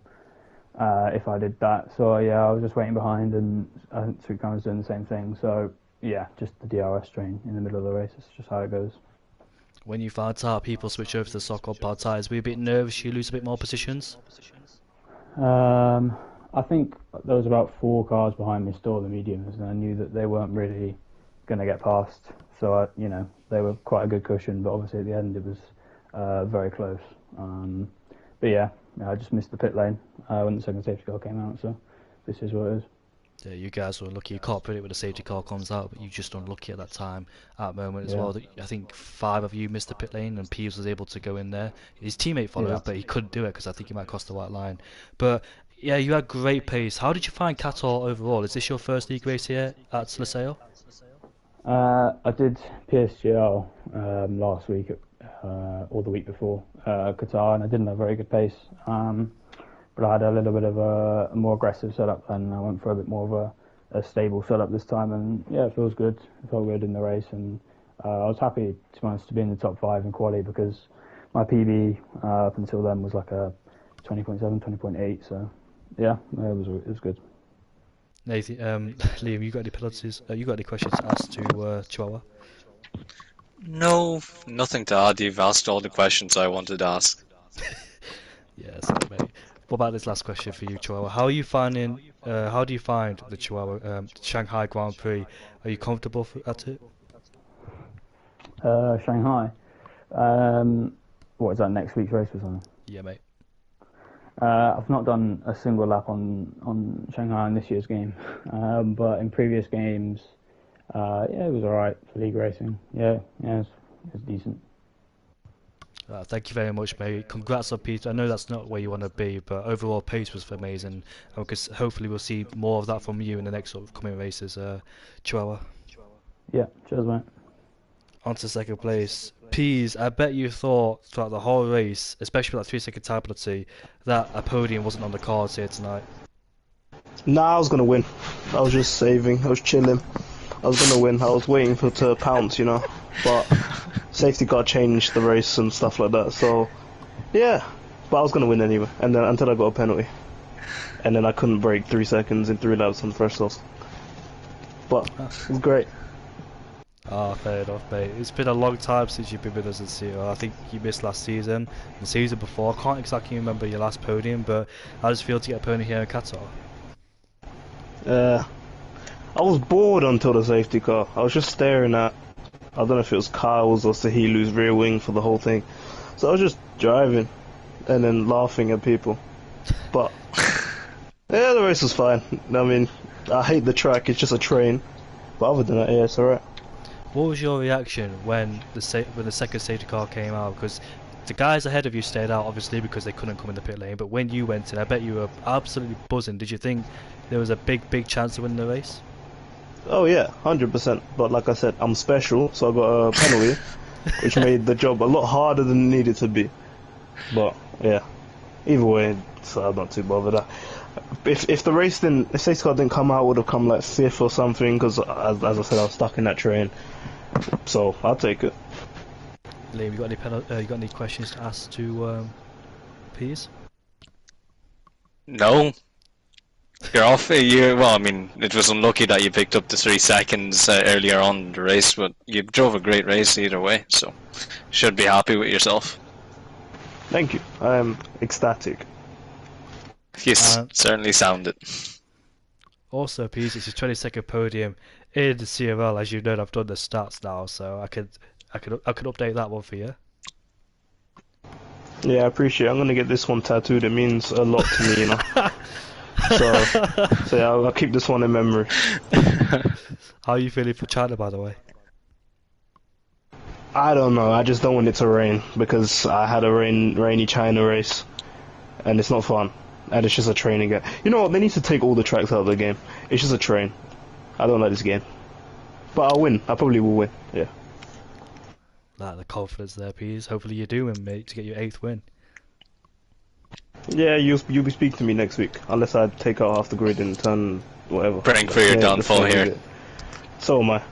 if I did that. So yeah, I was just waiting behind, and I think Sweet Crown was doing the same thing. So yeah, just the DRS train in the middle of the race. It's just how it goes. When you found out people switch over to the stock on pad tyres, were you a bit nervous you lose a bit more positions? I think there was about 4 cars behind me still, the mediums, and I knew that they weren't really going to get past. So you know, they were quite a good cushion, but obviously at the end it was very close. But yeah, I just missed the pit lane when the second safety car came out. So this is what it is. Yeah, you guys were lucky. You can't predict when the safety car comes out, but you just unlucky at that time, at that moment as well. I think 5 of you missed the pit lane, and Peeves was able to go in there. His teammate followed, but he couldn't do it because I think he might cross the white line. But yeah, you had great pace. How did you find Qatar overall? Is this your first league race here at Salseo? I did PSGL last week or the week before Qatar, and I didn't have very good pace. But I had a little bit of a more aggressive setup, and I went for a bit more of a stable setup this time. And yeah, it feels good. It felt good in the race, and I was happy to be in the top 5 in quali because my PB up until then was like a 20.7, 20.8. So yeah, it was good. Nathan, Liam, you got any penalties? You got any questions to ask to Chihuahua? No, nothing to add. You've asked all the questions I wanted to ask. Yeah, sorry, mate. What about this last question for you, Chihuahua? How do you find the Chihuahua Shanghai Grand Prix? Are you comfortable at it? Shanghai. What is that, next week's race or something? Yeah, mate. I've not done a single lap on Shanghai in this year's game, but in previous games, yeah, it was alright for league racing. Yeah, it was decent. Thank you very much, mate. Congrats on Peter. I know that's not where you want to be, but overall pace was amazing. Because hopefully we'll see more of that from you in the next sort of coming races, Chihuahua. Yeah, cheers, mate. On to second place. Peas, I bet you thought throughout the whole race, especially with that 3-second time penalty, that a podium wasn't on the cards here tonight. Nah, I was gonna win. I was just saving. I was chilling. I was gonna win. I was waiting for it to pounce, you know. But safety car changed the race and stuff like that. So yeah, but I was gonna win anyway. And then until I got a penalty, and then I couldn't break 3 seconds in 3 laps on the first loss. But it was great. Fair enough, mate. It's been a long time since you've been with us this year. I think you missed last season, the season before. I can't exactly remember your last podium, but how does it feel to get a podium here in Qatar? I was bored until the safety car. I was just staring at, I don't know if it was Kyle's or Sahilu's rear wing for the whole thing. So I was just driving and then laughing at people. But yeah, the race was fine. I mean, I hate the track. It's just a train. But other than that, yeah, it's alright. What was your reaction when the second safety car came out? Because the guys ahead of you stayed out, obviously, because they couldn't come in the pit lane. But when you went in, I bet you were absolutely buzzing. Did you think there was a big chance to win the race? Oh yeah, 100%. But like I said, I'm special, so I got a penalty, which made the job a lot harder than it needed to be. But yeah, either way, so I'm not too bothered. If the race didn't, if safety car didn't come out, I would have come like 5th or something. Because as I said, I was stuck in that train. So I'll take it. Liam, you got any questions to ask to Peas? No, you're off. Well, I mean, it was unlucky that you picked up the 3 seconds earlier on in the race, but you drove a great race either way, so should be happy with yourself. Thank you. I am ecstatic. You certainly sound it. Also, Pease, it's your 22nd podium in the CRL. As you know, I've done the stats now, so I could update that one for you. Yeah, I appreciate it. I'm gonna get this one tattooed. It means a lot to me, you know. So yeah, I'll keep this one in memory. How are you feeling for China, by the way? I don't know. I just don't want it to rain because I had a rainy China race, and it's not fun. And it's just a training game. You know what? They need to take all the tracks out of the game. It's just a train. I don't like this game. But I'll win. I probably will win. Yeah. Like the confidence there, Pease. Hopefully you do win, mate, to get your 8th win. Yeah, you'll be speaking to me next week, unless I take out half the grid and turn whatever. Praying for your downfall here. So am I.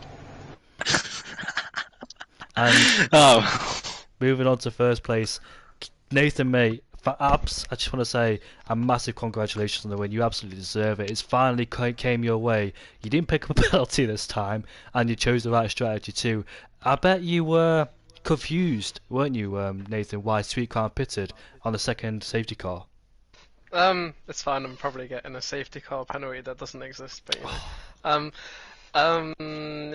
And moving on to first place, Nathan, mate. For Abs, I just want to say a massive congratulations on the win. You absolutely deserve it. It's finally came your way. You didn't pick up a penalty this time, and you chose the right strategy too. I bet you were confused, weren't you, Nathan, why Sweet Crown pitted on the second safety car? It's fine. I'm probably getting a safety car penalty that doesn't exist, but you know.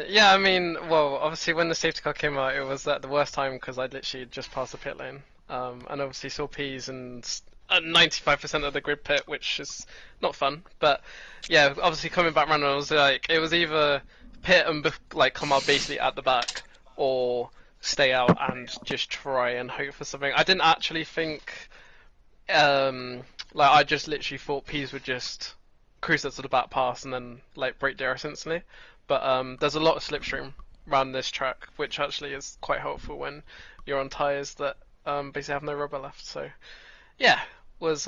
Yeah, I mean, well, obviously when the safety car came out, it was at the worst time because I literally just passed the pit lane. And obviously saw P's and 95% of the grid pit, which is not fun. But yeah, obviously coming back round, I was like, it was either pit and like come out basically at the back, or stay out and just try and hope for something. I didn't actually think, like I just literally thought P's would just cruise up to the back pass and then like break DRS instantly. But there's a lot of slipstream around this track, which actually is quite helpful when you're on tyres that basically have no rubber left. So yeah, was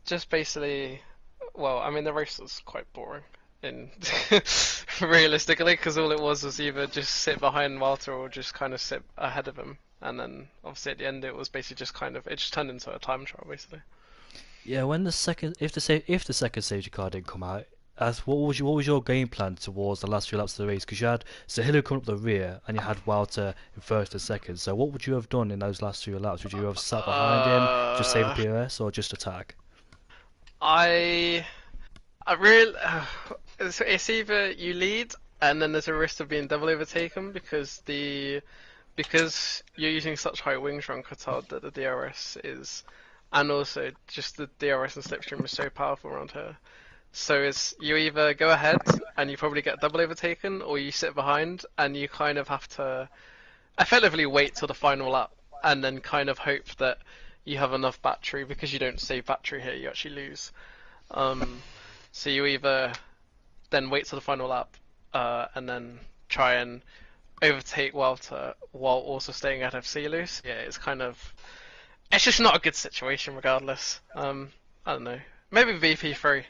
just basically, well, I mean the race was quite boring in realistically, because all it was either just sit behind Walter or just kind of sit ahead of him, and then obviously at the end it was basically just kind of, it just turned into a time trial basically. Yeah, when the second, if the second safety car didn't come out, what was your game plan towards the last few laps of the race? Because you had Sahilo coming up the rear and you had Walter in first and second. So what would you have done in those last few laps? Would you have sat behind him, just save the POS, or just attack? I really, it's either you lead and then there's a risk of being double overtaken because you're using such high wings around Qatar that the DRS is, and also just the DRS and slipstream is so powerful around here. So it's, you either go ahead and you probably get double overtaken, or you sit behind and you kind of have to effectively wait till the final lap and then kind of hope that you have enough battery, because you don't save battery here, you actually lose. So you either then wait till the final lap and then try and overtake Walter while also staying at FC loose. Yeah, it's just not a good situation regardless. I don't know, maybe VP3.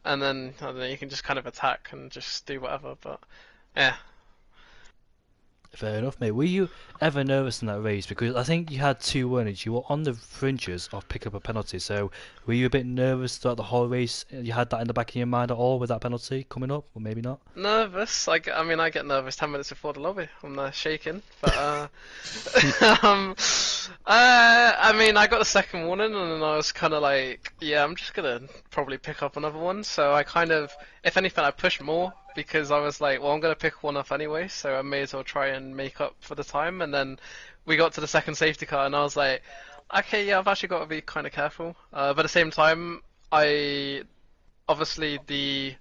And then, I don't know, you can just kind of attack and just do whatever, but yeah. Fair enough, mate. Were you ever nervous in that race? Because I think you had 2 warnings. You were on the fringes of pick up a penalty, so were you a bit nervous throughout the whole race? You had that in the back of your mind at all with that penalty coming up, or maybe not? Nervous? I mean, I get nervous 10 minutes before the lobby. I'm shaking, but I mean, I got the second warning, and then I was kind of like, yeah, I'm just gonna probably pick up another one. So I kind of, if anything, I pushed more, because I was like, well, I'm going to pick one up anyway, so I may as well try and make up for the time. And then we got to the second safety car, and I was like, okay, yeah, I've actually got to be kind of careful. But at the same time, obviously the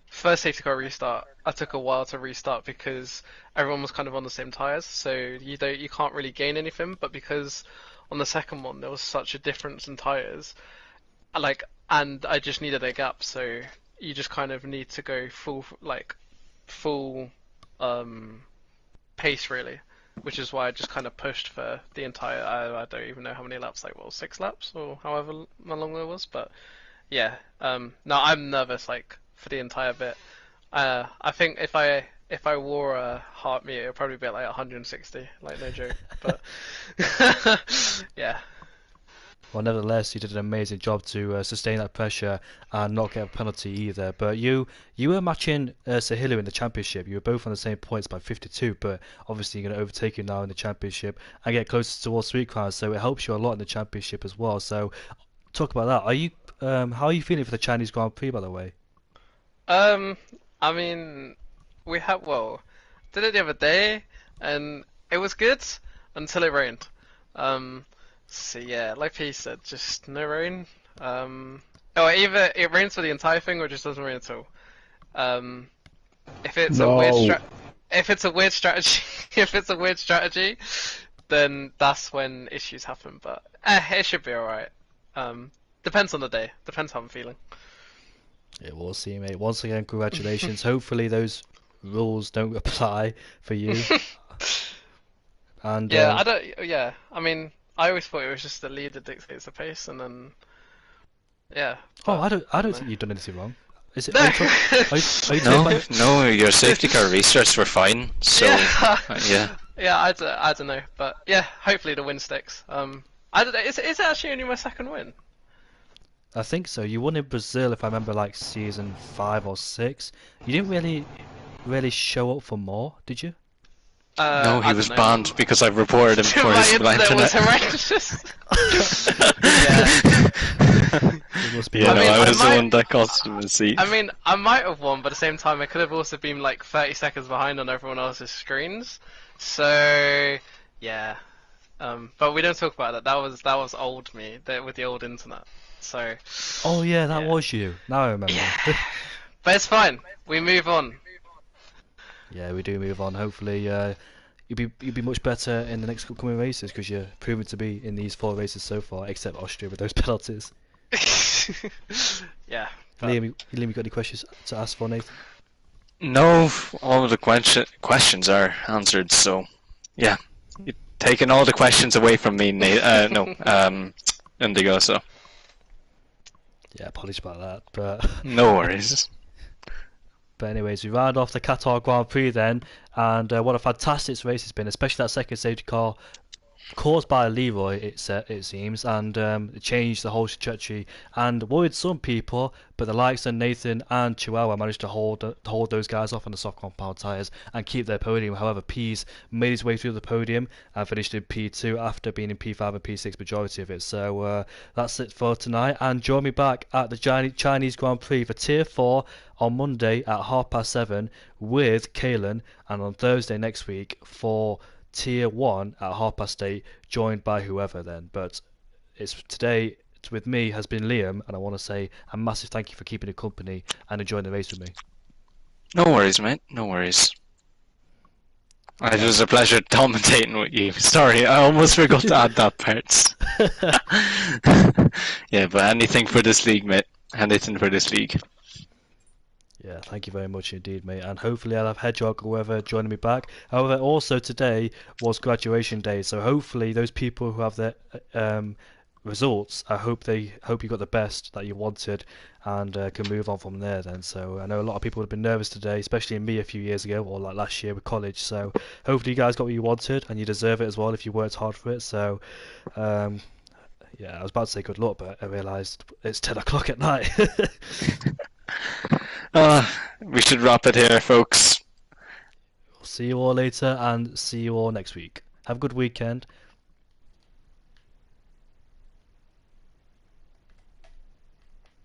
first safety car restart, I took a while to restart because everyone was kind of on the same tyres, so you can't really gain anything. But because on the second one there was such a difference in tyres, and I just needed a gap, so you just kind of need to go full pace really, which is why I just kind of pushed for the entire, I don't even know how many laps, 6 laps or however long it was, but yeah, no, I'm nervous for the entire bit. I think if I wore a heart meter, it would probably be 160, no joke, but yeah. Well, nevertheless, you did an amazing job to sustain that pressure and not get a penalty either. But you were matching Sahilu in the championship. You were both on the same points by 52, but obviously you're going to overtake him now in the championship and get closer towards 3 crowns. So it helps you a lot in the championship as well. So talk about that. How are you feeling for the Chinese Grand Prix, by the way? Um, I mean, did it the other day, and it was good until it rained. Um, so yeah, like P said, just no rain. Either it rains for the entire thing or just doesn't rain at all. Um, if it's a weird No. if it's a weird strategy, if it's a weird strategy, then that's when issues happen. But it should be alright. Depends on the day. Depends how I'm feeling. Yeah, we'll see, mate. Once again, congratulations. Hopefully those rules don't apply for you. And Yeah, I don't. Yeah, I mean, I always thought it was just the leader dictates the pace, and then yeah. oh, but I don't no. think you've done anything wrong. Is it? No. Are you No, talking about- no, your safety car restarts were fine. So Yeah. yeah. Yeah, I don't know, but yeah, hopefully the win sticks. I don't know. Is it actually only my second win? I think so. You won in Brazil, if I remember, like season 5 or 6. You didn't really show up for more, did you? No, I he don't was know. banned because I reported him for My his internet was horrendous. Yeah. It must be. Yeah, I no, mean, I I was the might- one that cost him a seat. I mean, I might have won, but at the same time, I could have also been like 30 seconds behind on everyone else's screens. So, yeah. But we don't talk about that. That was old me, with the old internet. So, Oh yeah, that Yeah. was you. Now I remember. but it's fine. We move on. Yeah, we do move on. Hopefully, you'll be much better in the next upcoming races because you're proven to be in these 4 races so far, except Austria with those penalties. Yeah. but- Liam, you got any questions to ask for Nathan? No, all of the questions are answered. So yeah, you're taking all the questions away from me, Nate. Indigo. So Yeah, apologies about that, but. no worries. But anyways, we round off the Qatar Grand Prix then, and what a fantastic race it's been, especially that second safety car caused by Leroy, it seems, and it changed the whole trajectory and worried some people, but the likes of Nathan and Chihuahua managed to hold those guys off on the soft compound tyres and keep their podium. However, Pease made his way through the podium and finished in P2 after being in P5 and P6 majority of it. So that's it for tonight, and join me back at the Chinese Grand Prix for Tier 4 on Monday at 7:30 with Kalen, and on Thursday next week for Tier 1 at 8:30, joined by whoever then. But today with me has been Liam, and I want to say a massive thank you for keeping it company and enjoying the race with me. No worries, mate. No worries. It was a pleasure commentating with you. Sorry, I almost forgot to add that part. Yeah, but anything for this league, mate. Anything for this league. Yeah, thank you very much indeed, mate. And hopefully I'll have Hedgehog or whoever joining me back. However, also today was graduation day, so hopefully those people who have their results, I hope you got the best that you wanted and can move on from there then. So I know a lot of people have been nervous today, especially me a few years ago or like last year with college. So hopefully you guys got what you wanted and you deserve it as well if you worked hard for it. So yeah, I was about to say good luck, but I realised it's 10 o'clock at night. We should wrap it here, folks. See you all later and see you all next week. Have a good weekend.